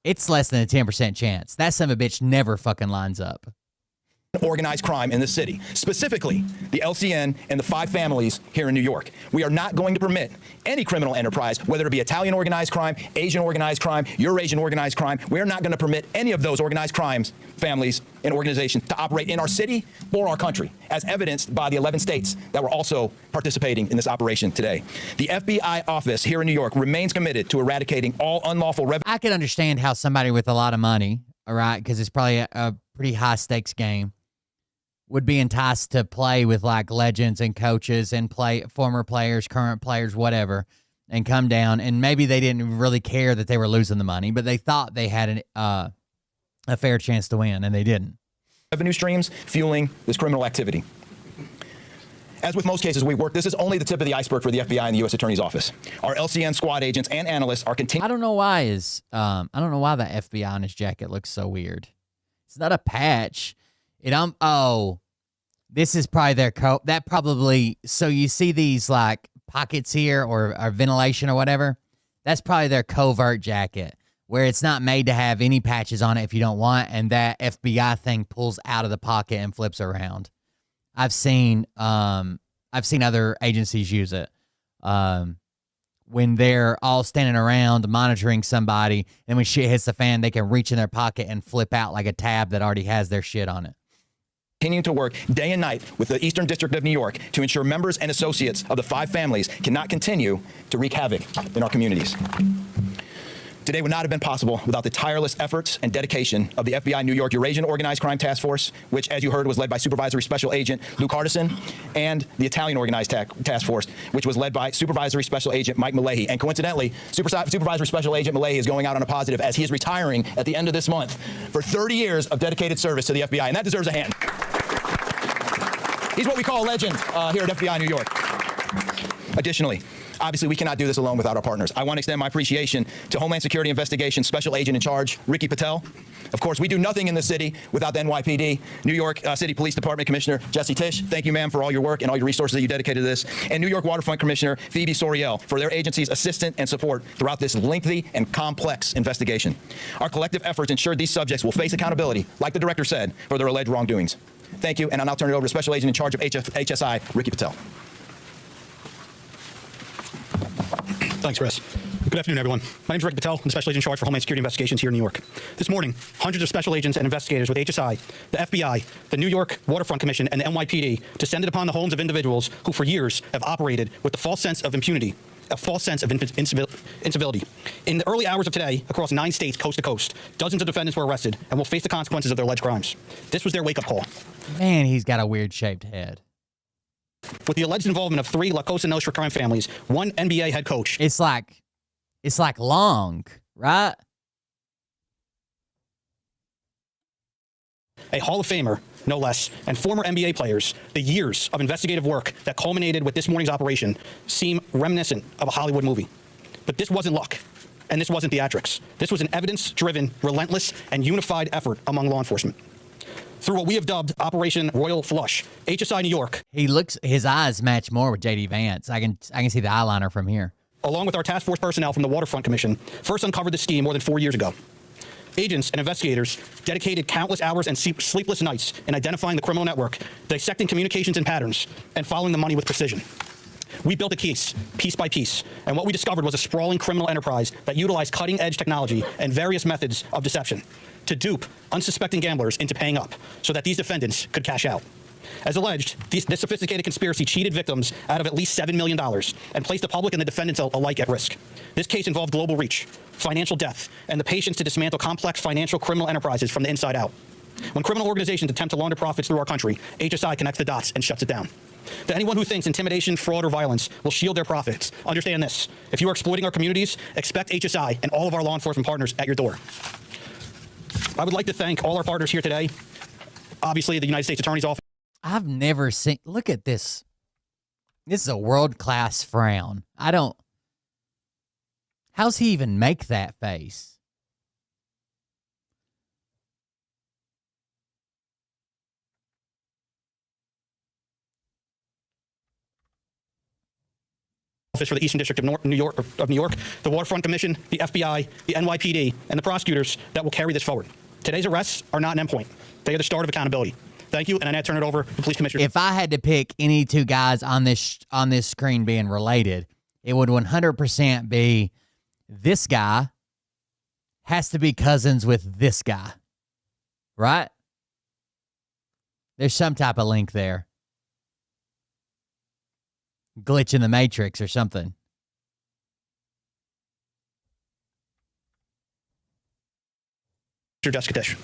it's less than a 10% chance. That son of a bitch never fucking lines up. Organized crime in the city, specifically the LCN and the 5 families here in New York. We are not going to permit any criminal enterprise, whether it be Italian organized crime, Asian organized crime, Eurasian organized crime. We are not going to permit any of those organized crimes, families, and organizations to operate in our city or our country, as evidenced by the 11 states that were also participating in this operation today. The FBI office here in New York remains committed to eradicating all unlawful revenue. I can understand how somebody with a lot of money, all right, because it's probably a pretty high stakes game, would be enticed to play with like legends and coaches and play former players, current players, whatever, and come down. And maybe they didn't really care that they were losing the money, but they thought they had a fair chance to win, and they didn't. Revenue streams fueling this criminal activity. As with most cases we work, this is only the tip of the iceberg for the FBI and the U.S. Attorney's Office. Our LCN squad agents and analysts are continuing. I don't know why the FBI on his jacket looks so weird. It's not a patch. This is probably their coat. That probably, so you see these like pockets here or ventilation or whatever. That's probably their covert jacket where it's not made to have any patches on it if you don't want. And that FBI thing pulls out of the pocket and flips around. I've seen other agencies use it. When they're all standing around monitoring somebody, and when shit hits the fan, they can reach in their pocket and flip out like a tab that already has their shit on it. continuing to work day and night with the Eastern District of New York to ensure members and associates of the 5 families cannot continue to wreak havoc in our communities. Today would not have been possible without the tireless efforts and dedication of the FBI New York Eurasian Organized Crime Task Force, which, as you heard, was led by Supervisory Special Agent Luke Hardison, and the Italian Organized Task Force, which was led by Supervisory Special Agent Mike Malahi. And coincidentally, Supervisory Special Agent Malahi is going out on a positive as he is retiring at the end of this month for 30 years of dedicated service to the FBI, and that deserves a hand. He's what we call a legend here at FBI New York. Additionally, obviously, we cannot do this alone without our partners. I want to extend my appreciation to Homeland Security Investigations Special Agent in Charge, Ricky Patel. Of course, we do nothing in this city without the NYPD, New York City Police Department Commissioner Jesse Tisch. Thank you, ma'am, for all your work and all your resources that you dedicated to this. And New York Waterfront Commissioner Phoebe Soriel for their agency's assistance and support throughout this lengthy and complex investigation. Our collective efforts ensure these subjects will face accountability, like the director said, for their alleged wrongdoings. Thank you, and I'll now turn it over to Special Agent in Charge of HSI, Ricky Patel. Thanks, Chris. Good afternoon, everyone. My name is Rick Patel. I'm Special Agent in Charge for Homeland Security Investigations here in New York. This morning, hundreds of special agents and investigators with HSI, the FBI, the New York Waterfront Commission, and the NYPD descended upon the homes of individuals who for years have operated with the false sense of impunity, a false sense of incivility. In the early hours of today, across 9 states, coast to coast, dozens of defendants were arrested and will face the consequences of their alleged crimes. This was their wake-up call. Man, he's got a weird-shaped head. With the alleged involvement of 3 La Cosa Nostra crime families, 1 NBA head coach. It's like long, right? A Hall of Famer, no less, and former NBA players, the years of investigative work that culminated with this morning's operation seem reminiscent of a Hollywood movie. But this wasn't luck, and this wasn't theatrics. This was an evidence-driven, relentless, and unified effort among law enforcement. Through what we have dubbed Operation Royal Flush, HSI New York. His eyes match more with J.D. Vance. I can see the eyeliner from here. Along with our task force personnel from the Waterfront Commission, first uncovered the scheme more than 4 years ago. Agents and investigators dedicated countless hours and sleepless nights in identifying the criminal network, dissecting communications and patterns, and following the money with precision. We built a case, piece by piece, and what we discovered was a sprawling criminal enterprise that utilized cutting-edge technology and various methods of deception to dupe unsuspecting gamblers into paying up so that these defendants could cash out. As alleged, this sophisticated conspiracy cheated victims out of at least $7 million and placed the public and the defendants alike at risk. This case involved global reach, financial depth, and the patience to dismantle complex financial criminal enterprises from the inside out. When criminal organizations attempt to launder profits through our country, HSI connects the dots and shuts it down. To anyone who thinks intimidation, fraud, or violence will shield their profits, understand this. If you are exploiting our communities, expect HSI and all of our law enforcement partners at your door. I would like to thank all our partners here today. Obviously, the United States Attorney's Office. I've never seen... Look at this. This is a world-class frown. How's he even make that face? For the Eastern District of New York, the Waterfront Commission, the FBI, the NYPD, and the prosecutors that will carry this forward. Today's arrests are not an endpoint. They are the start of accountability. Thank you, and I now turn it over to the police commissioner. If I had to pick any 2 guys on this screen being related, it would 100% be this guy has to be cousins with this guy, right? There's some type of link there. Glitch in the Matrix or something. Jessica Tisch.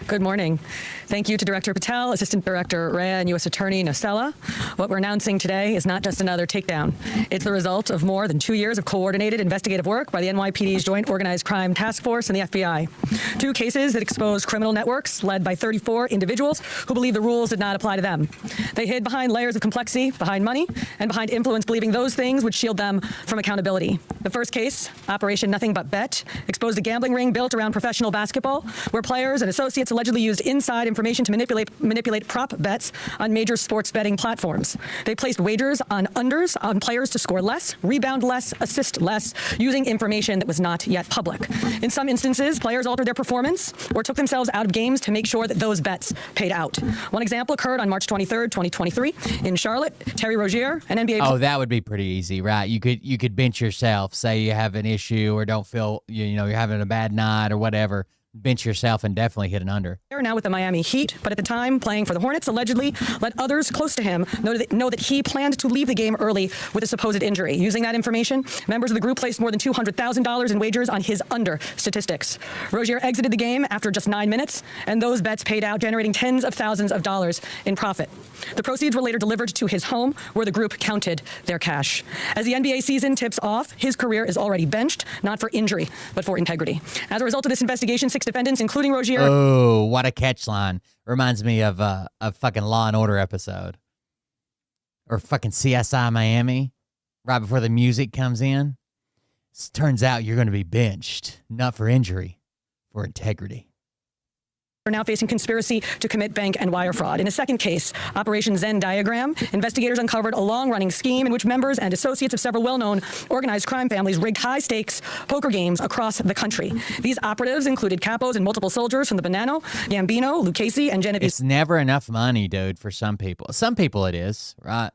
Good morning. Thank you to Director Patel, Assistant Director Rhea, and U.S. Attorney Nocella. What we're announcing today is not just another takedown. It's the result of more than 2 years of coordinated investigative work by the NYPD's Joint Organized Crime Task Force and the FBI. 2 cases that exposed criminal networks led by 34 individuals who believe the rules did not apply to them. They hid behind layers of complexity, behind money, and behind influence, believing those things would shield them from accountability. The first case, Operation Nothing But Bet, exposed a gambling ring built around professional basketball, where players and associates allegedly used inside information to manipulate prop bets on major sports betting platforms. They placed wagers on unders on players to score less, rebound less, assist less, using information that was not yet public. In some instances, players altered their performance or took themselves out of games to make sure that those bets paid out. One example occurred on March 23rd, 2023 in Charlotte. Terry Rozier, an NBA Oh, that would be pretty easy, right? You could bench yourself, say you have an issue or don't feel, you're having a bad night or whatever. Bench yourself and definitely hit an under. Now with the Miami Heat, but at the time playing for the Hornets, allegedly let others close to him know that he planned to leave the game early with a supposed injury. Using that information, members of the group placed more than $200,000 in wagers on his under statistics. Rozier exited the game after just 9 minutes, and those bets paid out, generating tens of thousands of dollars in profit. The proceeds were later delivered to his home, where the group counted their cash. As the NBA season tips off, his career is already benched, not for injury, but for integrity. As a result of this investigation, 6 defendants, including Rozier. Oh, what a catch line. Reminds me of a fucking Law and Order episode. Or fucking CSI Miami, right before the music comes in. Turns out you're going to be benched, not for injury, for integrity. Are now facing conspiracy to commit bank and wire fraud. In a second case, Operation Zen Diagram, investigators uncovered a long-running scheme in which members and associates of several well-known organized crime families rigged high-stakes poker games across the country. These operatives included capos and multiple soldiers from the Bonanno, Gambino, Lucchese, and Genovese. It's never enough money, dude, for some people. Some people it is, right?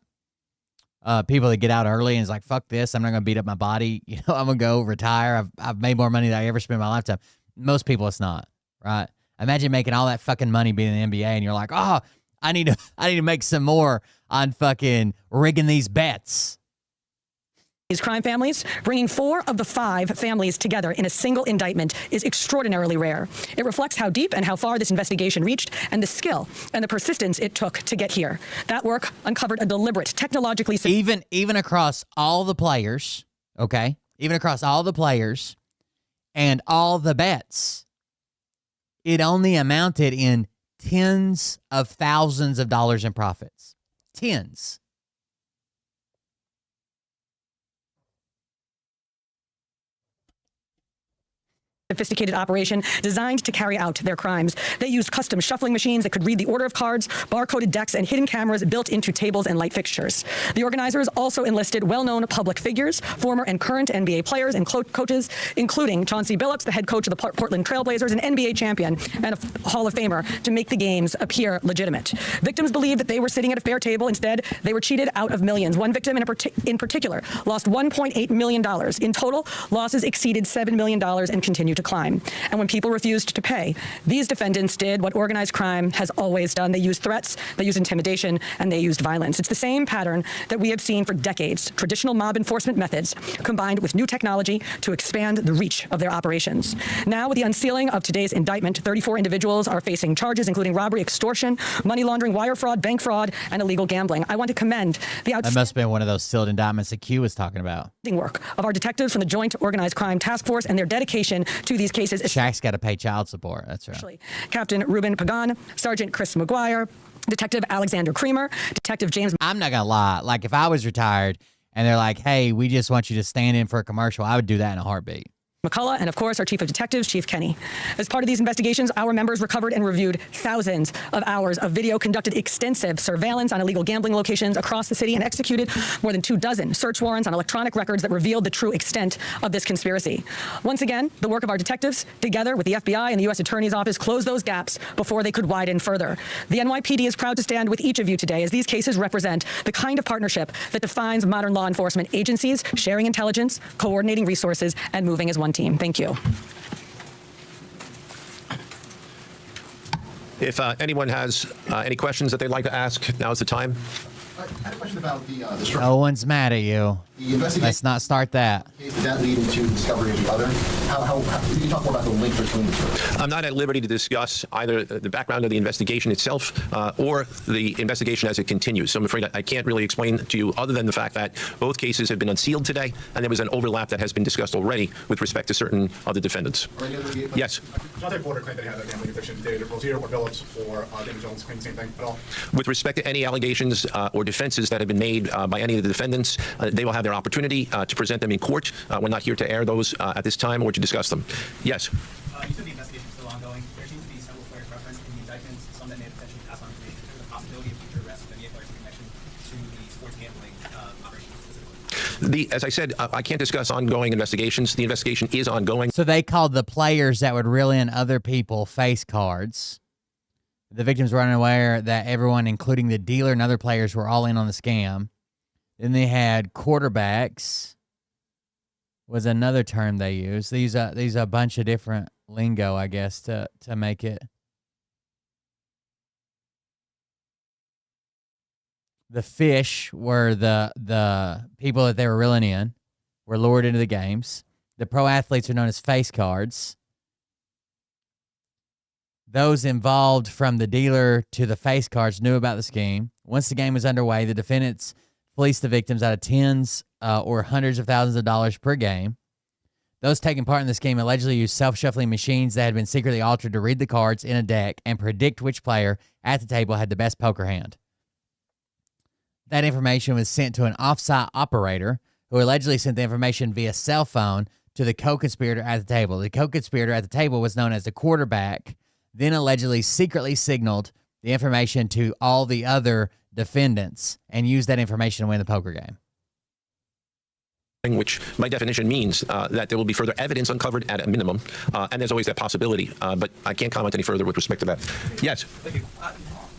People that get out early and is like, fuck this, I'm not going to beat up my body. I'm going to go retire. I've made more money than I ever spent in my lifetime. Most people it's not, right? Imagine making all that fucking money being in the NBA and you're like, oh, I need to make some more on fucking rigging these bets. These crime families, bringing 4 of the 5 families together in a single indictment is extraordinarily rare. It reflects how deep and how far this investigation reached and the skill and the persistence it took to get here. That work uncovered a deliberate, technologically... Even across all the players, okay? Even across all the players and all the bets, it only amounted in tens of thousands of dollars in profits. Tens. Sophisticated operation designed to carry out their crimes. They used custom shuffling machines that could read the order of cards, barcoded decks, and hidden cameras built into tables and light fixtures. The organizers also enlisted well-known public figures, former and current NBA players and coaches, including Chauncey Billups, the head coach of the Portland Trailblazers, an NBA champion and a Hall of Famer, to make the games appear legitimate. Victims believed that they were sitting at a fair table. Instead, they were cheated out of millions. One victim in particular lost $1.8 million. In total, losses exceeded $7 million and continue to climb. And when people refused to pay, these defendants did what organized crime has always done. They used threats, they used intimidation, and they used violence. It's the same pattern that we have seen for decades. Traditional mob enforcement methods combined with new technology to expand the reach of their operations. Now, with the unsealing of today's indictment, 34 individuals are facing charges including robbery, extortion, money laundering, wire fraud, bank fraud, and illegal gambling. I want to commend the That must have been one of those sealed indictments that Q was talking about. Work of our detectives from the Joint Organized Crime Task Force and their dedication to these cases. Shaq's got to pay child support. That's right. Captain Ruben Pagan, Sergeant Chris McGuire, Detective Alexander Creamer, Detective James... I'm not going to lie. Like, if I was retired and they're like, hey, we just want you to stand in for a commercial, I would do that in a heartbeat. McCullough, and of course, our Chief of Detectives, Chief Kenny. As part of these investigations, our members recovered and reviewed thousands of hours of video, conducted extensive surveillance on illegal gambling locations across the city, and executed more than 24 search warrants on electronic records that revealed the true extent of this conspiracy. Once again, the work of our detectives, together with the FBI and the U.S. Attorney's Office, closed those gaps before they could widen further. The NYPD is proud to stand with each of you today, as these cases represent the kind of partnership that defines modern law enforcement agencies, sharing intelligence, coordinating resources, and moving as one team. Thank you. If anyone has any questions that they'd like to ask, now's the time. I had a question about the no one's mad at you. The investigation. Let's not start that. Did that lead into the discovery of the other? How can you talk more about the link between the two? I'm not at liberty to discuss either the background of the investigation itself or the investigation as it continues. So I'm afraid I can't really explain to you other than the fact that both cases have been unsealed today, and there was an overlap that has been discussed already with respect to certain other defendants. Yes. Jonathan Porter claimed that he had a gambling addiction. Did Rozier or Billups or David Jones claim the same thing at all? With respect to any allegations or defenses that have been made by any of the defendants, they will have their opportunity to present them in court. We're not here to air those at this time or to discuss them. Yes? You said the investigation is still ongoing. There seems to be several players referenced As I said, I can't discuss ongoing investigations. The investigation is ongoing. So they called the players that would reel in other people face cards. The victims were unaware that everyone, including the dealer and other players, were all in on the scam. Then they had quarterbacks, was another term they used. These are a bunch of different lingo, I guess, to make it. The fish were the people that they were reeling in, were lured into the games. The pro athletes are known as face cards. Those involved from the dealer to the face cards knew about the scheme. Once the game was underway, the defendants fleeced the victims out of tens or hundreds of thousands of dollars per game. Those taking part in the scheme allegedly used self-shuffling machines that had been secretly altered to read the cards in a deck and predict which player at the table had the best poker hand. That information was sent to an off-site operator who allegedly sent the information via cell phone to the co-conspirator at the table. The co-conspirator at the table was known as the quarterback, then allegedly secretly signaled the information to all the other defendants and used that information to win the poker game. Which by definition means that there will be further evidence uncovered at a minimum, and there's always that possibility, but I can't comment any further with respect to that. Yes? Thank you.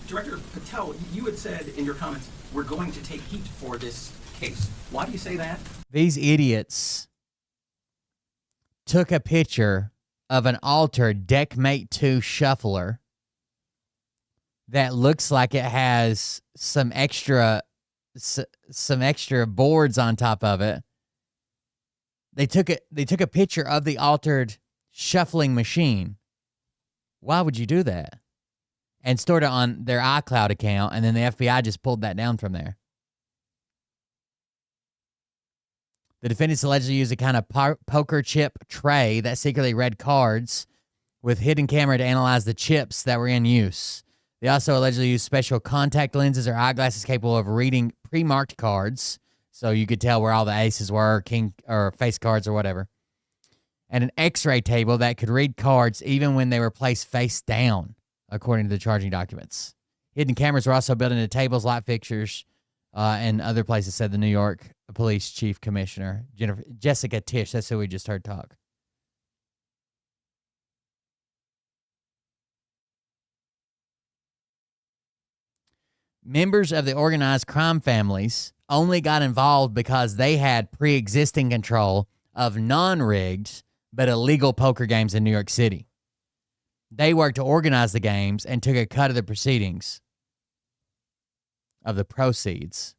Director Patel, you had said in your comments, we're going to take heat for this case. Why do you say that? These idiots took a picture of an altered Deckmate 2 shuffler that looks like it has some extra boards on top of it. They took a picture of the altered shuffling machine. Why would you do that? And stored it on their iCloud account, and then the FBI just pulled that down from there. The defendants allegedly used a kind of poker chip tray that secretly read cards with hidden camera to analyze the chips that were in use. They also allegedly used special contact lenses or eyeglasses capable of reading pre-marked cards, so you could tell where all the aces were, king or face cards or whatever. And an x-ray table that could read cards even when they were placed face down, according to the charging documents. Hidden cameras were also built into tables, light fixtures, and other places, said the New York Police Chief Commissioner, Jessica Tisch. That's who we just heard talk. Members of the organized crime families only got involved because they had pre-existing control of non-rigged but illegal poker games in New York City. They worked to organize the games and took a cut of the proceedings, of the proceeds.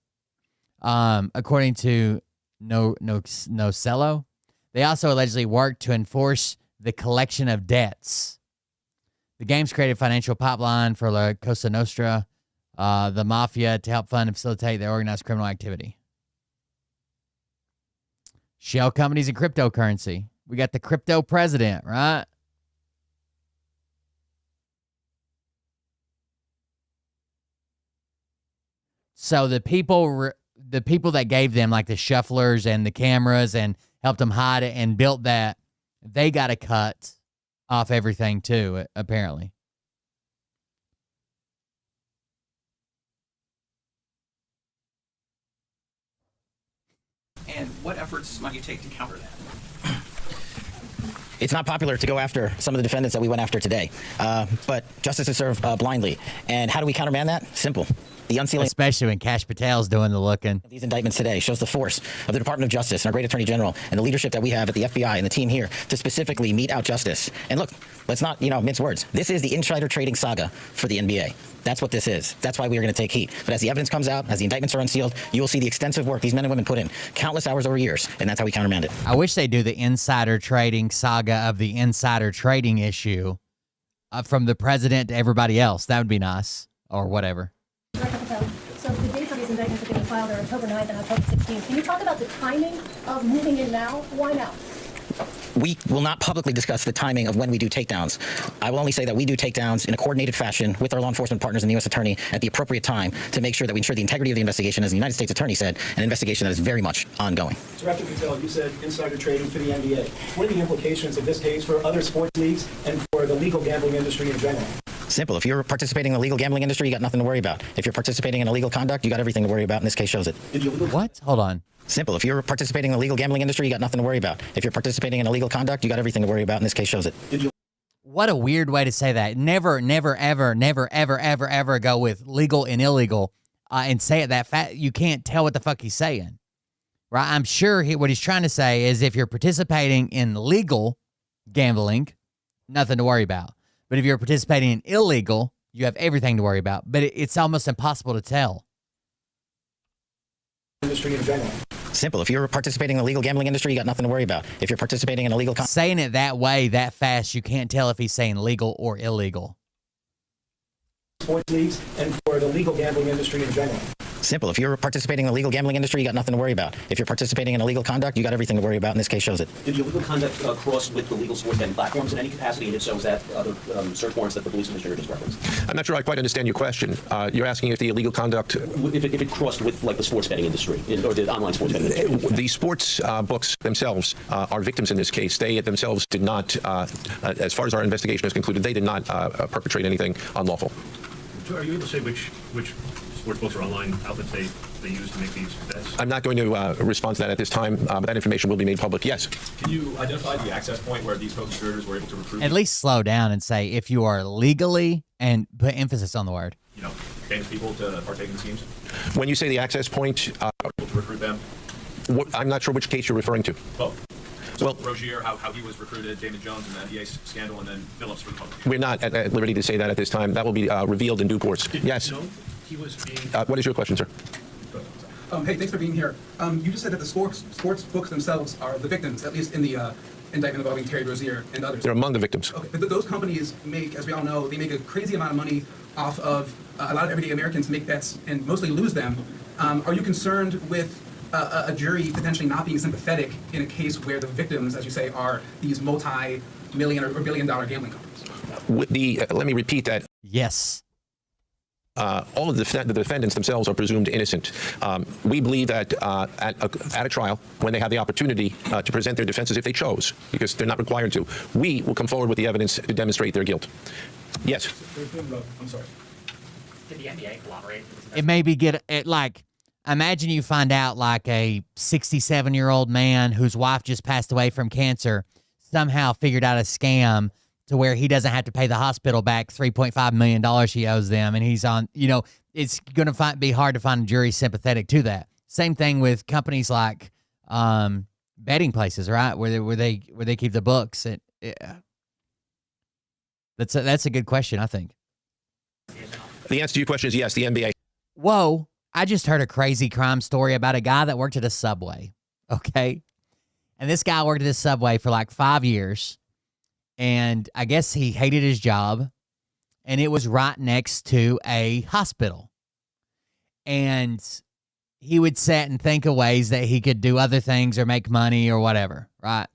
According to Nocello, they also allegedly worked to enforce the collection of debts. The games created financial pipeline for La Cosa Nostra, the mafia, to help fund and facilitate their organized criminal activity. Shell companies and cryptocurrency. We got the crypto president, right? So the people that gave them like the shufflers and the cameras and helped them hide it and built that, they got a cut off everything too, apparently. And what efforts might you take to counter that? It's not popular to go after some of the defendants that we went after today, but justice is served blindly. And how do we countermand that? Simple. The unsealing, especially when Cash Patel's doing the looking. These indictments today shows the force of the Department of Justice and our great Attorney General and the leadership that we have at the FBI and the team here to specifically mete out justice. And look, let's not, mince words. This is the insider trading saga for the NBA. That's what this is. That's why we are going to take heat. But as the evidence comes out, as the indictments are unsealed, you will see the extensive work these men and women put in, countless hours over years, and that's how we countermand it. I wish they do the insider trading saga of the insider trading issue from the president to everybody else. That would be nice, or whatever. Director Patel, so the dates of these indictments are getting filed are October 9th and October 16th. Can you talk about the timing of moving in now? Why now? We will not publicly discuss the timing of when we do takedowns. I will only say that we do takedowns in a coordinated fashion with our law enforcement partners and the U.S. Attorney at the appropriate time to make sure that we ensure the integrity of the investigation, as the United States Attorney said, an investigation that is very much ongoing. Director Patel, you said insider trading for the NBA. What are the implications of this case for other sports leagues and for the legal gambling industry in general? Simple. If you're participating in the legal gambling industry, you got nothing to worry about. If you're participating in illegal conduct, you got everything to worry about, and this case shows it. What? Hold on. Simple. If you're participating in the illegal gambling industry, you got nothing to worry about. If you're participating in illegal conduct, you got everything to worry about, and this case shows it. What a weird way to say that. Never, ever go with legal and illegal and say it that fast. You can't tell what the fuck he's saying, right? I'm sure what he's trying to say is if you're participating in legal gambling, nothing to worry about. But if you're participating in illegal, you have everything to worry about. But it's almost impossible to tell. Industry in general. Simple. If you're participating in the legal gambling industry, you got nothing to worry about. If you're participating in illegal saying it that way, that fast, you can't tell if he's saying legal or illegal. Sports leagues and for the legal gambling industry in general. Simple. If you're participating in the legal gambling industry, you got nothing to worry about. If you're participating in illegal conduct, you got everything to worry about, and this case shows it. Did the illegal conduct cross with the legal sport betting platforms in any capacity? And if so, is that other search warrants that the police commissioner just referenced? I'm not sure I quite understand your question. You're asking if the illegal conduct... If it crossed with, like, the sports betting industry, or the online sports betting industry. The sports books themselves are victims in this case. They themselves did not, as far as our investigation has concluded, they did not perpetrate anything unlawful. Are you able to say which sports books or online outlets they use to make these bets? I'm not going to respond to that at this time, but that information will be made public, yes. Can you identify the access point where these co-conspirators were able to recruit? At least slow down and say if you are legally, and put emphasis on the word. Famous people to partake in the schemes? When you say the access point... able to recruit them? I'm not sure which case you're referring to. Oh. So Rozier, how he was recruited, Damon Jones and the NBA scandal, and then Phillips for the public. We're not at liberty to say that at this time. That will be revealed in due course. Yes. He was being... what is your question, sir? Hey, thanks for being here. You just said that the sports books themselves are the victims, at least in the indictment involving Terry Rozier and others. They're among the victims. Okay, but those companies make, as we all know, they make a crazy amount of money off of a lot of everyday Americans make bets and mostly lose them. Are you concerned with a jury potentially not being sympathetic in a case where the victims, as you say, are these multi-million or billion-dollar gambling companies? Let me repeat that. Yes. All of the defendants themselves are presumed innocent. We believe that at a trial, when they have the opportunity to present their defenses, if they chose, because they're not required to, we will come forward with the evidence to demonstrate their guilt. Yes. I'm sorry. Did the NBA collaborate? It maybe imagine you find out like a 67-year-old man whose wife just passed away from cancer somehow figured out a scam to where he doesn't have to pay the hospital back $3.5 million he owes them. And he's on, it's going to be hard to find a jury sympathetic to that. Same thing with companies like betting places, right? Where they keep the books. That's a good question, I think. The answer to your question is yes, the NBA. Whoa. I just heard a crazy crime story about a guy that worked at a Subway, okay? And this guy worked at this Subway for like 5 years, and I guess he hated his job, and it was right next to a hospital. And he would sit and think of ways that he could do other things or make money or whatever, right?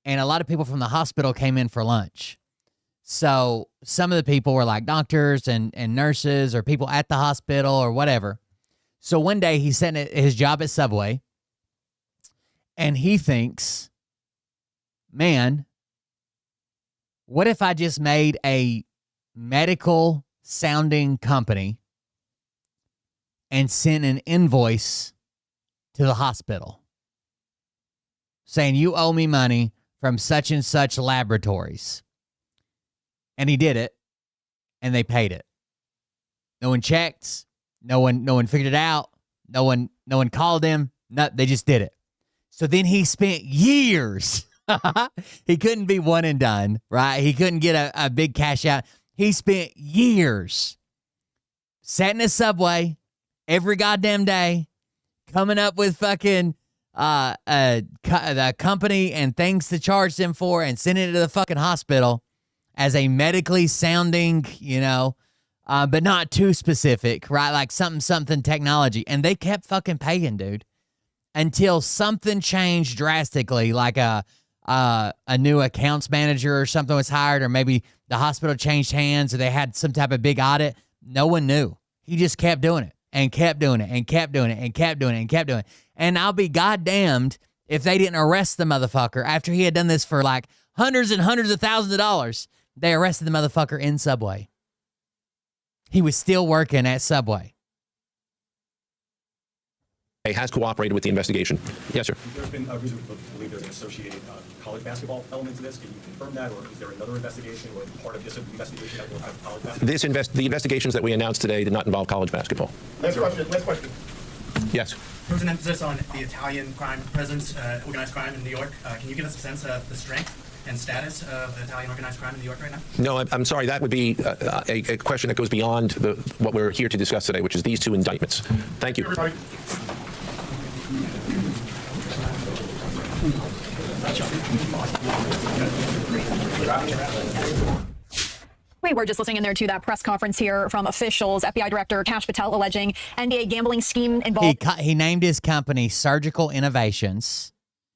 And a lot of people from the hospital came in for lunch. So some of the people were like doctors and nurses or people at the hospital or whatever. So one day he's sitting at his job at Subway, and he thinks, man, what if I just made a medical sounding company and sent an invoice to the hospital saying you owe me money from such and such laboratories? And he did it, and they paid it. No one checked. No one figured it out. No one called him. No, they just did it. So then he spent years. He couldn't be one and done, right? He couldn't get a big cash out. He spent years sat in a Subway every goddamn day, coming up with fucking the company and things to charge them for, and sending it to the fucking hospital as a medically sounding, but not too specific, right? Like something technology. And they kept fucking paying, dude, until something changed drastically, like a new accounts manager or something was hired, or maybe the hospital changed hands, or they had some type of big audit. No one knew. He just kept doing it and kept doing it and kept doing it and kept doing it and kept doing it. And I'll be goddamned if they didn't arrest the motherfucker after he had done this for like hundreds and hundreds of thousands of dollars. They arrested the motherfucker in Subway. He was still working at Subway. has cooperated with the investigation. Yes, sir. There's been a reason to believe there's an associated college basketball element to this. Can you confirm that, or is there another investigation or part of this investigation that will have college basketball? The investigations that we announced today did not involve college basketball. Last question. Yes. There was an emphasis on the Italian crime presence, organized crime in New York. Can you give us a sense of the strength and status of Italian organized crime in New York right now? No, I'm sorry. That would be a question that goes beyond what we're here to discuss today, which is these two indictments. Thank you. Everybody. We were just listening in there to that press conference here from officials. FBI Director Kash Patel alleging NBA gambling scheme involved. He named his company Surgical Innovations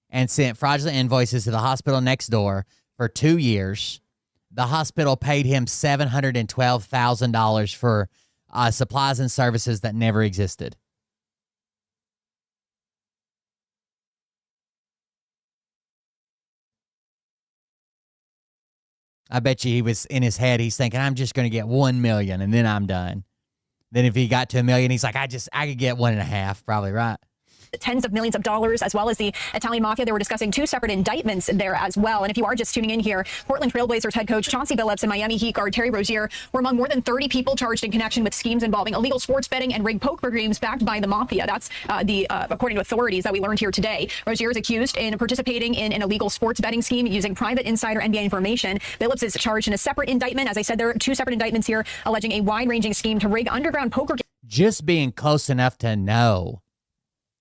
and sent fraudulent invoices to the hospital next door for 2 years. The hospital paid him $712,000 for supplies and services that never existed. I bet you he was in his head. He's thinking, I'm just going to get 1 million and then I'm done. Then if he got to 1 million, he's like, I could get 1.5, probably, right? Tens of millions of dollars, as well as the Italian mafia. They were discussing 2 separate indictments there as well. And if you are just tuning in here, Portland Trailblazers head coach Chauncey Billups and Miami Heat guard Terry Rozier were among more than 30 people charged in connection with schemes involving illegal sports betting and rigged poker games backed by the mafia. That's according to authorities that we learned here today. Rozier is accused in participating in an illegal sports betting scheme using private insider NBA information. Billups is charged in a separate indictment. As I said, there are 2 separate indictments here alleging a wide-ranging scheme to rig underground poker games. Just being close enough to know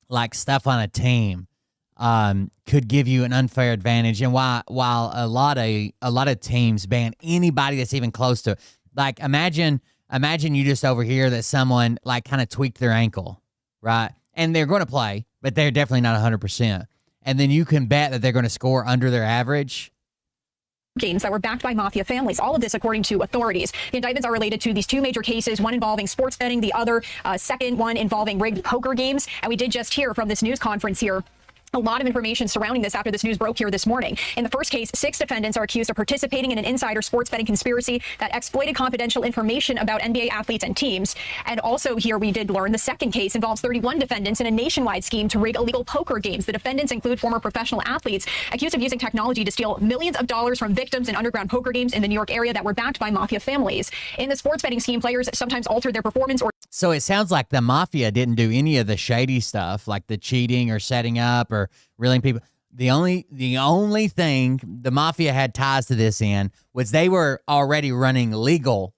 like stuff on a team could give you an unfair advantage. And while a lot of teams ban anybody that's even close to it, like imagine you just overhear that someone like kind of tweaked their ankle, right? And they're going to play, but they're definitely not 100%. And then you can bet that they're going to score under their average. Games that were backed by mafia families. All of this according to authorities. The indictments are related to these 2 major cases, one involving sports betting, the other second one involving rigged poker games. And we did just hear from this news conference here a lot of information surrounding this after this news broke here this morning. In the first case, 6 defendants are accused of participating in an insider sports betting conspiracy that exploited confidential information about NBA athletes and teams. And also here we did learn the second case involves 31 defendants in a nationwide scheme to rig illegal poker games. The defendants include former professional athletes accused of using technology to steal millions of dollars from victims in underground poker games in the New York area that were backed by mafia families. In the sports betting scheme, players sometimes altered their performance or... So it sounds like the mafia didn't do any of the shady stuff, like the cheating or setting up or reeling people. The only thing the mafia had ties to this in was they were already running legal,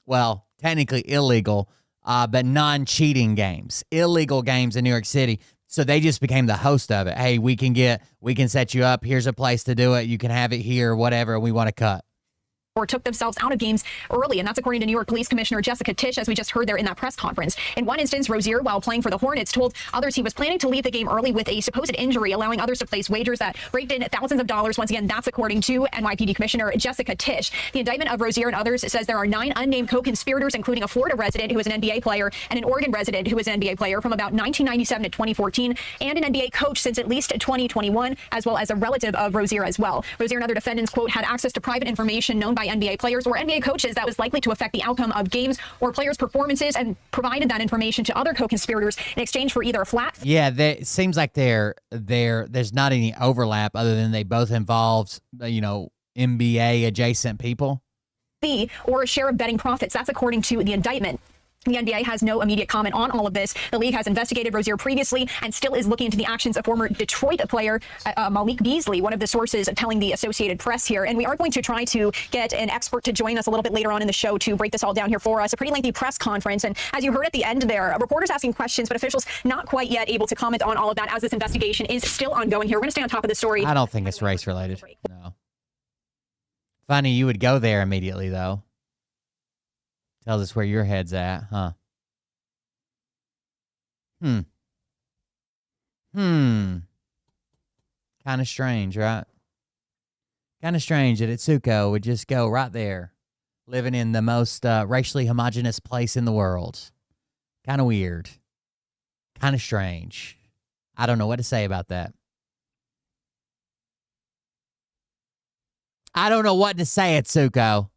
well, technically illegal, but non-cheating games, illegal games in New York City. So they just became the host of it. Hey, we can set you up. Here's a place to do it. You can have it here, whatever. We want to cut. Or took themselves out of games early. And that's according to New York Police Commissioner Jessica Tisch, as we just heard there in that press conference. In one instance, Rozier, while playing for the Hornets, told others he was planning to leave the game early with a supposed injury, allowing others to place wagers that raked in thousands of dollars. Once again, that's according to NYPD Commissioner Jessica Tisch. The indictment of Rozier and others says there are 9 unnamed co-conspirators, including a Florida resident who was an NBA player and an Oregon resident who was an NBA player from about 1997 to 2014, and an NBA coach since at least 2021, as well as a relative of Rozier as well. Rozier and other defendants, quote, had access to private information known by NBA players or NBA coaches that was likely to affect the outcome of games or players' performances, and provided that information to other co-conspirators in exchange for either a flat. Yeah, it seems like there's not any overlap other than they both involved, NBA adjacent people. Fee or a share of betting profits. That's according to the indictment. The NBA has no immediate comment on all of this. The league has investigated Rozier previously and still is looking into the actions of former Detroit player Malik Beasley, one of the sources telling the Associated Press here. And we are going to try to get an expert to join us a little bit later on in the show to break this all down here for us. A pretty lengthy press conference. And as you heard at the end there, reporters asking questions, but officials not quite yet able to comment on all of that as this investigation is still ongoing here. We're going to stay on top of the story. I don't think it's race related. No. Funny you would go there immediately, though. Tells us where your head's at, huh? Kind of strange, right? Kind of strange that Itsuko would just go right there, living in the most racially homogenous place in the world. Kind of weird. Kind of strange. I don't know what to say about that. I don't know what to say, Itsuko.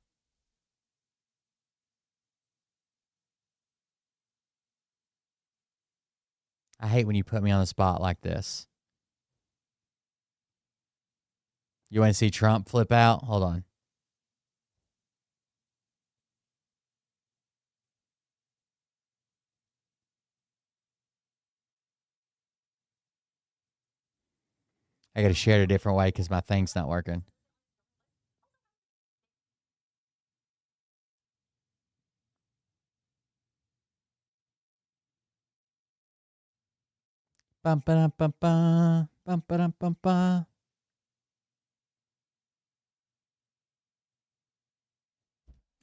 I hate when you put me on the spot like this. You want to see Trump flip out? Hold on. I got to share it a different way because my thing's not working. Bum ba dum bum ba bum ba dum bum ba.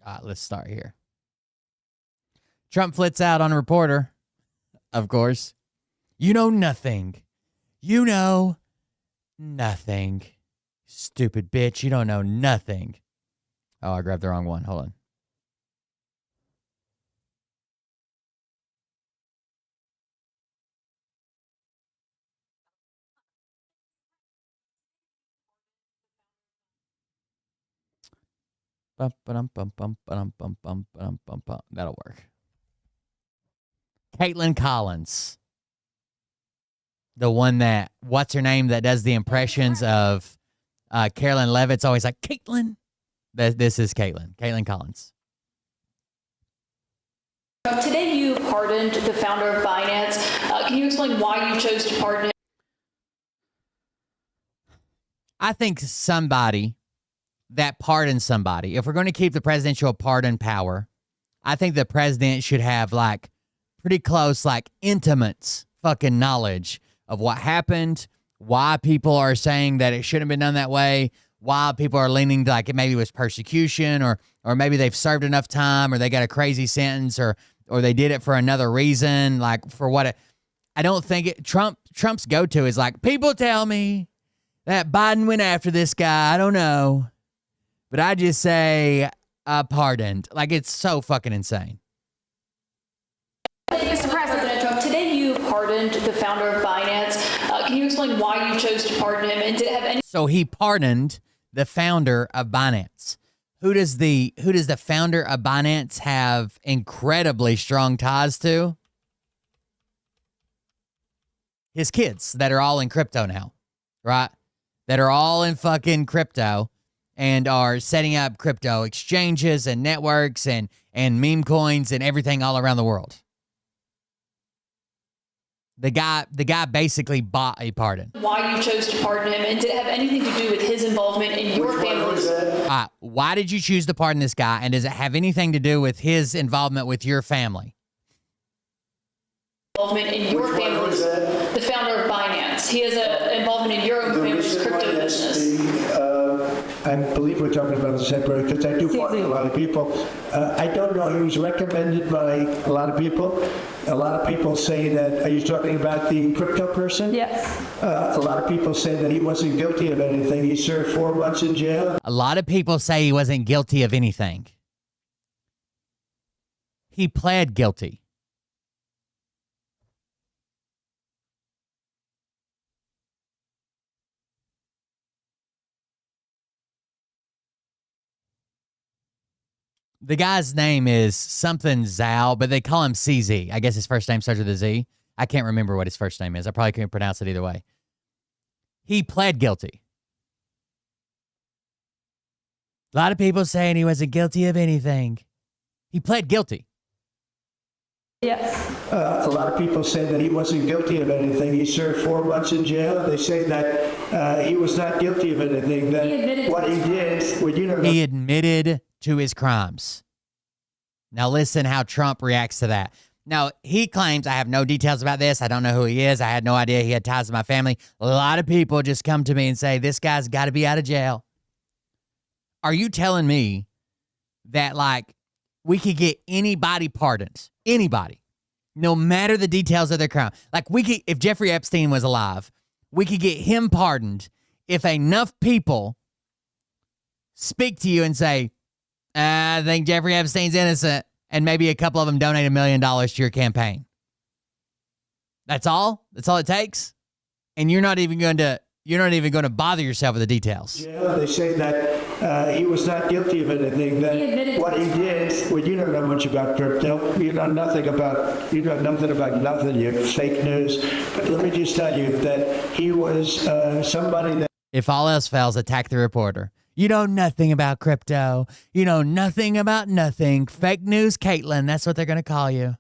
All right, let's start here. Trump flits out on a reporter, of course. You know nothing. You know nothing. Stupid bitch. You don't know nothing. Oh, I grabbed the wrong one. Hold on. Bum, ba-dum, bum, bum, ba-dum, bum, bum, ba-dum, bum, bum. That'll work. Caitlin Collins. The one that, what's her name, that does the impressions of Carolyn Levitt's always like, Caitlin. This is Caitlin. Caitlin Collins. Today you pardoned the founder of Binance. Can you explain why you chose to pardon him? I think somebody that pardons somebody, if we're going to keep the presidential pardon power, I think the president should have like pretty close, like intimate fucking knowledge of what happened, why people are saying that it shouldn't have been done that way, why people are leaning to like it maybe was persecution or maybe they've served enough time or they got a crazy sentence or they did it for another reason, like for what it, I don't think it, Trump's go-to is like, people tell me that Biden went after this guy. I don't know. But I just say pardoned. Like, it's so fucking insane. Mr. President Trump, today you pardoned the founder of Binance. Can you explain why you chose to pardon him? And did it have any... So he pardoned the founder of Binance. Who does the founder of Binance have incredibly strong ties to? His kids that are all in crypto now, right? That are all in fucking crypto and are setting up crypto exchanges and networks and meme coins and everything all around the world. The guy basically bought a pardon. Why you chose to pardon him, and did it have anything to do with his involvement in your family's... Why did you choose to pardon this guy, and does it have anything to do with his involvement with your family? Involvement in your family's... The founder of Binance. He has an involvement in your own family's crypto business. I believe we're talking about the separate because I do pardon a lot of people. I don't know. He was recommended by a lot of people. A lot of people say that. Are you talking about the crypto person? Yes. A lot of people say that he wasn't guilty of anything. He served 4 months in jail. A lot of people say he wasn't guilty of anything. He pled guilty. The guy's name is something Zhao, but they call him CZ. I guess his first name starts with a Z. I can't remember what his first name is. I probably couldn't pronounce it either way. He pled guilty. A lot of people saying he wasn't guilty of anything. He pled guilty. Yes. A lot of people say that he wasn't guilty of anything. He served 4 months in jail. They say that he was not guilty of anything. That what he did, well, you know, he admitted to his crimes. Now listen how Trump reacts to that. Now, he claims, I have no details about this. I don't know who he is. I had no idea he had ties to my family. A lot of people just come to me and say, this guy's got to be out of jail. Are you telling me that, like, we could get anybody pardoned? Anybody. No matter the details of their crime. Like, we could, if Jeffrey Epstein was alive, we could get him pardoned if enough people speak to you and say, I think Jeffrey Epstein's innocent, and maybe a couple of them donate $1 million to your campaign. That's all? That's all it takes? And you're not even going to you're not even going to bother yourself with the details. Yeah, they say that he was not guilty of anything. That what he did, well, you don't know much about crypto. You know nothing about nothing. You're fake news. But let me just tell you that he was somebody that. If all else fails, attack the reporter. You know nothing about crypto. You know nothing about nothing. Fake news, Caitlin. That's what they're going to call you.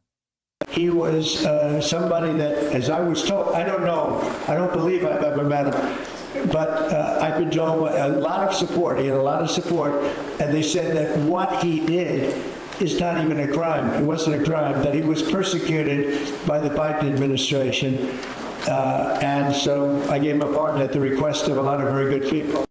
He was somebody that, as I was told, I don't know. I don't believe I've ever met him. But I've been told a lot of support. He had a lot of support. And they said that what he did is not even a crime. It wasn't a crime. That he was persecuted by the Biden administration. And so I gave him a pardon at the request of a lot of very good people.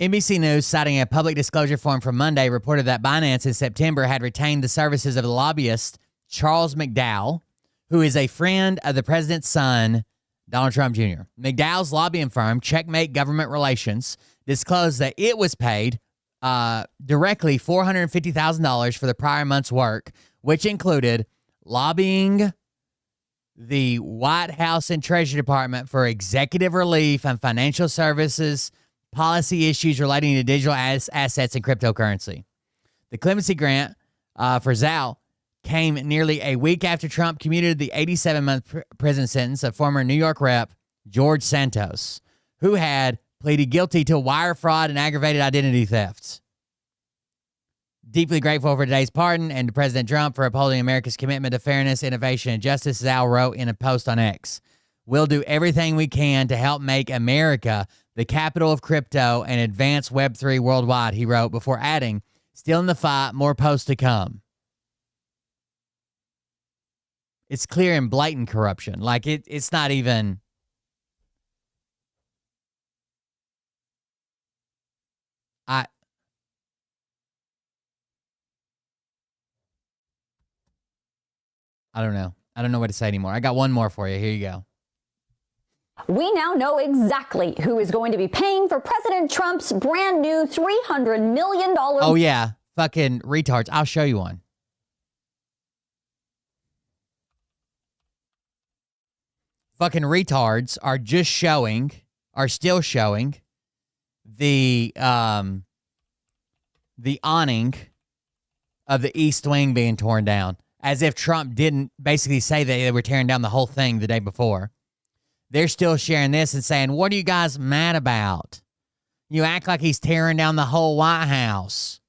NBC News, citing a public disclosure form from Monday, reported that Binance in September had retained the services of the lobbyist Charles McDowell, who is a friend of the president's son, Donald Trump Jr. McDowell's lobbying firm, Checkmate Government Relations, disclosed that it was paid directly $450,000 for the prior month's work, which included lobbying the White House and Treasury Department for executive relief and financial services policy issues relating to digital assets and cryptocurrency. The clemency grant for Zhao came nearly a week after Trump commuted the 87-month prison sentence of former New York Rep. George Santos, who had pleaded guilty to wire fraud and aggravated identity theft. Deeply grateful for today's pardon and to President Trump for upholding America's commitment to fairness, innovation, and justice, Zhao wrote in a post on X. We'll do everything we can to help make America the capital of crypto and advance Web3 worldwide, he wrote, before adding, still in the fight, more posts to come. It's clear and blatant corruption. Like, it's not even... I don't know. I don't know what to say anymore. I got one more for you. Here you go. We now know exactly who is going to be paying for President Trump's brand new $300 million. Oh, yeah. Fucking retards. I'll show you one. Fucking retards are still showing the awning of the East Wing being torn down, as if Trump didn't basically say that they were tearing down the whole thing the day before. They're still sharing this and saying, what are you guys mad about? You act like he's tearing down the whole White House.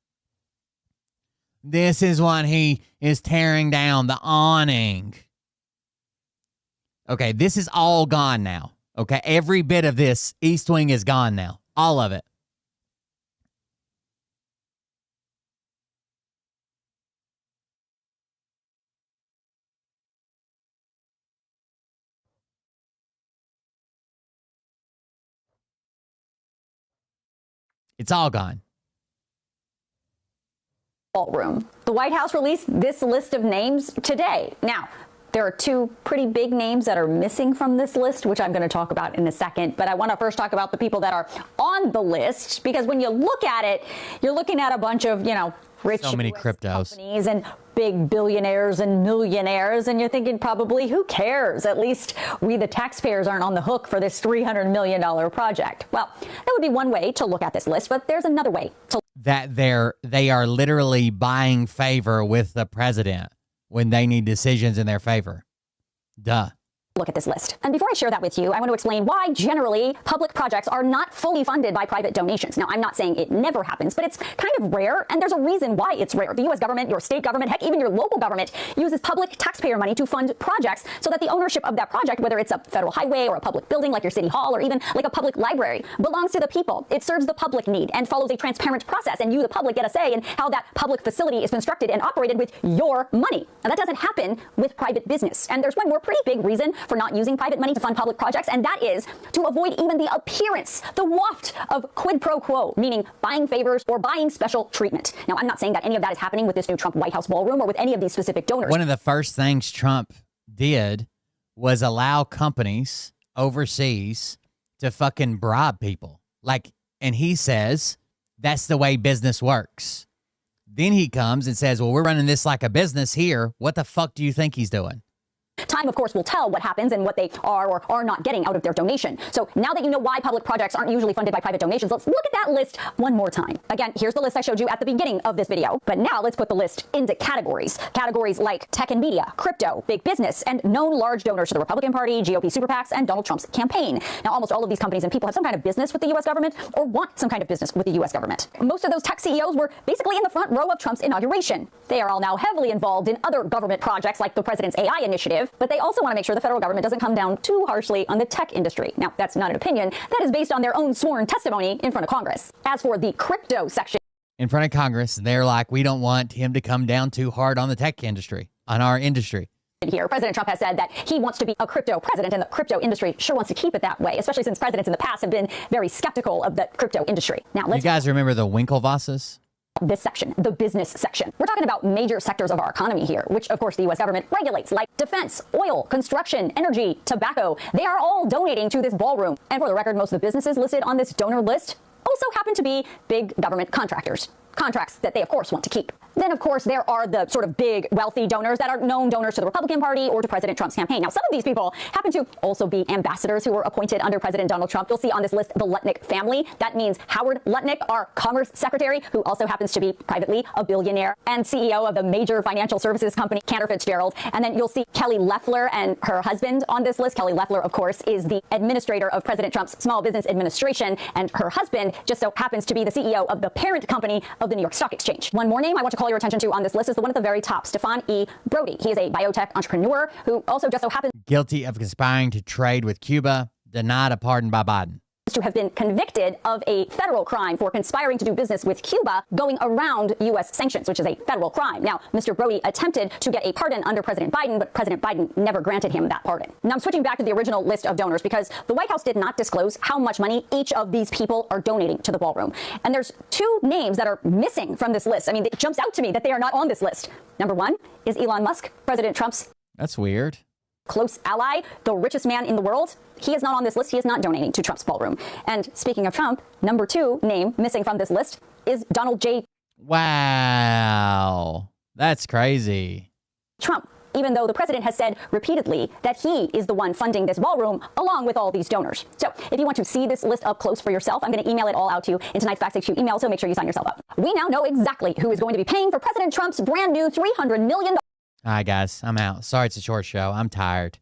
This is what he is tearing down, the awning. Okay, this is all gone now. Okay, every bit of this East Wing is gone now. All of it. It's all gone. Ballroom. The White House released this list of names today. Now, there are two pretty big names that are missing from this list, which I'm going to talk about in a second. But I want to first talk about the people that are on the list, because when you look at it, you're looking at a bunch of, rich so many cryptos companies and big billionaires and millionaires, and you're thinking probably, who cares? At least we, the taxpayers, aren't on the hook for this $300 million project. Well, that would be one way to look at this list, but there's another way to that they are literally buying favor with the president when they need decisions in their favor. Duh. look at this list. And before I share that with you, I want to explain why generally public projects are not fully funded by private donations. Now, I'm not saying it never happens, but it's kind of rare, and there's a reason why it's rare. The U.S. government, your state government, heck, even your local government uses public taxpayer money to fund projects so that the ownership of that project, whether it's a federal highway or a public building like your city hall or even like a public library, belongs to the people. It serves the public need and follows a transparent process, and you, the public, get a say in how that public facility is constructed and operated with your money. Now, that doesn't happen with private business. And there's one more pretty big reason for not using private money to fund public projects, and that is to avoid even the appearance, the waft of quid pro quo, meaning buying favors or buying special treatment. Now, I'm not saying that any of that is happening with this new Trump White House ballroom or with any of these specific donors. One of the first things Trump did was allow companies overseas to fucking bribe people. And he says that's the way business works. Then he comes and says, well, we're running this like a business here. What the fuck do you think he's doing? Time, of course, will tell what happens and what they are or are not getting out of their donation. So now that you know why public projects aren't usually funded by private donations, let's look at that list one more time. Again, here's the list I showed you at the beginning of this video. But now let's put the list into categories. Categories like tech and media, crypto, big business, and known large donors to the Republican Party, GOP super PACs, and Donald Trump's campaign. Now, almost all of these companies and people have some kind of business with the U.S. government or want some kind of business with the U.S. government. Most of those tech CEOs were basically in the front row of Trump's inauguration. They are all now heavily involved in other government projects like the president's AI initiative, but they also want to make sure the federal government doesn't come down too harshly on the tech industry. Now, that's not an opinion. That is based on their own sworn testimony in front of Congress. As for the crypto section, in front of Congress, they're like, we don't want him to come down too hard on the tech industry, on our industry. Here, President Trump has said that he wants to be a crypto president, and the crypto industry sure wants to keep it that way, especially since presidents in the past have been very skeptical of the crypto industry. Now, let's you guys remember the Winklevosses? This section, the business section. We're talking about major sectors of our economy here, which of course the U.S. government regulates, like defense, oil, construction, energy, tobacco. They are all donating to this ballroom. And for the record, most of the businesses listed on this donor list also happen to be big government contractors. Contracts that they, of course, want to keep. Then, of course, there are the sort of big, wealthy donors that are known donors to the Republican Party or to President Trump's campaign. Now, some of these people happen to also be ambassadors who were appointed under President Donald Trump. You'll see on this list the Lutnick family. That means Howard Lutnick, our Commerce Secretary, who also happens to be privately a billionaire and CEO of the major financial services company, Cantor Fitzgerald. And then you'll see Kelly Loeffler and her husband on this list. Kelly Loeffler, of course, is the administrator of President Trump's Small Business Administration, and her husband just so happens to be the CEO of the parent company of the New York Stock Exchange. One more name I want to call your attention to on this list is the one at the very top, Stefan E. Brody. He is a biotech entrepreneur who also just so happens guilty of conspiring to trade with Cuba, denied a pardon by Biden. To have been convicted of a federal crime for conspiring to do business with Cuba, going around U.S. sanctions, which is a federal crime. Now, Mr. Brody attempted to get a pardon under President Biden, but President Biden never granted him that pardon. Now, I'm switching back to the original list of donors because the White House did not disclose how much money each of these people are donating to the ballroom. And there's two names that are missing from this list. I mean, it jumps out to me that they are not on this list. Number one is Elon Musk, President Trump's That's weird. close ally, the richest man in the world. He is not on this list. He is not donating to Trump's ballroom. And speaking of Trump, number two name missing from this list is Donald J. Wow. That's crazy. Trump, even though the president has said repeatedly that he is the one funding this ballroom along with all these donors. So if you want to see this list up close for yourself, I'm going to email it all out to you in tonight's Fact HQ email, so make sure you sign yourself up. We now know exactly who is going to be paying for President Trump's brand new $300 million. All right, guys, I'm out. Sorry it's a short show. I'm tired.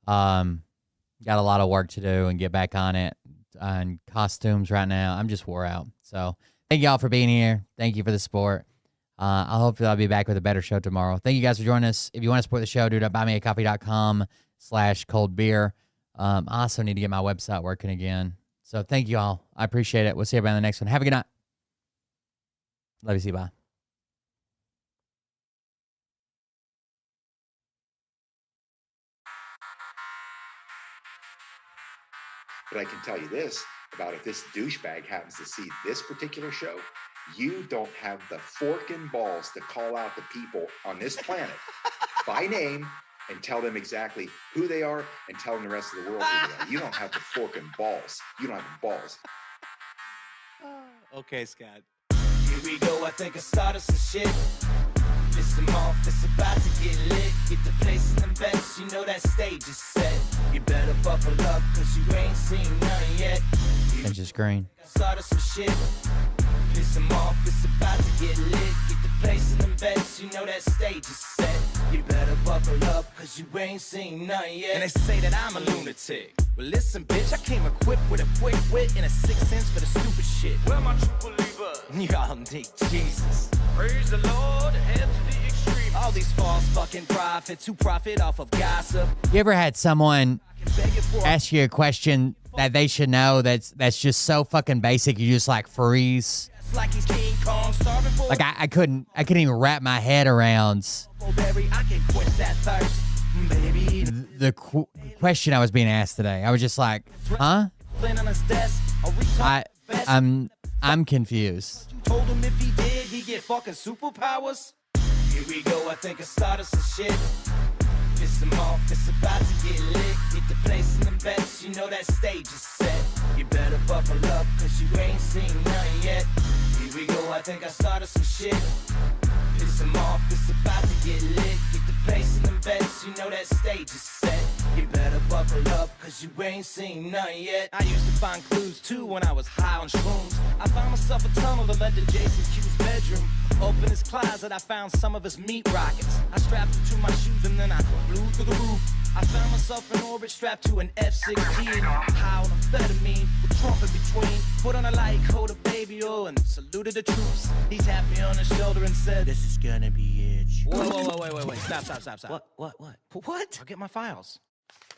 Got a lot of work to do and get back on it. And costumes right now. I'm just wore out. So thank you all for being here. Thank you for the support. I hope I'll be back with a better show tomorrow. Thank you guys for joining us. If you want to support the show, do it at buymeacoffee.com/coldbeer. I also need to get my website working again. So thank you all. I appreciate it. We'll see everybody on the next one. Have a good night. Love you. See you. Bye. But I can tell you this about if this douchebag happens to see this particular show, you don't have the fork and balls to call out the people on this planet by name and tell them exactly who they are and tell them the rest of the world who they are. You don't have the fork and balls. You don't have the balls. Okay, Scott. Here we go, I think I started some shit. Listen off, it's about to get lit. Get the place in the best, you know that stage is set. You better buckle up, cause you ain't seen none yet. Change the screen. I started some shit. Listen off, it's about to get lit. Get the place in the best, you know that stage is set. You better buckle up, cause you ain't seen none yet. And they say that I'm a lunatic. Well, listen, bitch, I came equipped with a quick wit and a 6th sense for the stupid shit. Where my true believer? Y'all need Jesus. Praise the Lord, head to the extreme. All these false fucking prophets who profit off of gossip. You ever had someone ask you a question that they should know that's just so fucking basic you just like freeze? Like he's King Kong, starving for Like I couldn't even wrap my head around I can quench that thirst, baby. the question I was being asked today. I was just like, huh? I'm confused. Told him if he did, he'd get fucking superpowers. Here we go, I think I started some shit. Piss him off, it's about to get lit. Get the place in the best, you know that stage is set. You better buckle up, cause you ain't seen none yet. Here we go, I think I started some shit. Piss him off, it's about to get lit. Get the placing them bets, you know that stage is set. You better buckle up, cause you ain't seen none yet. I used to find clues too when I was high on shrooms. I found myself a tunnel that led to Jason Q's bedroom. Open his closet, I found some of his meat rockets. I strapped them to my shoes and then I flew through the roof. I found myself in orbit strapped to an F-16. High on amphetamine with Trump in between. Put on a light coat of baby oil and saluted the troops. He tapped me on the shoulder and said, "This is gonna be it." Whoa, wait. Stop. What? I'll get my files.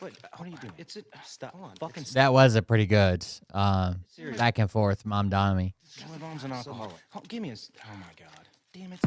Wait, what are you doing? It's it. Stop. Hold on. Fucking stop. That was a pretty good back and forth, Mom Dommy. My mom's an alcoholic. Oh, give me a. Oh my God. Damn it.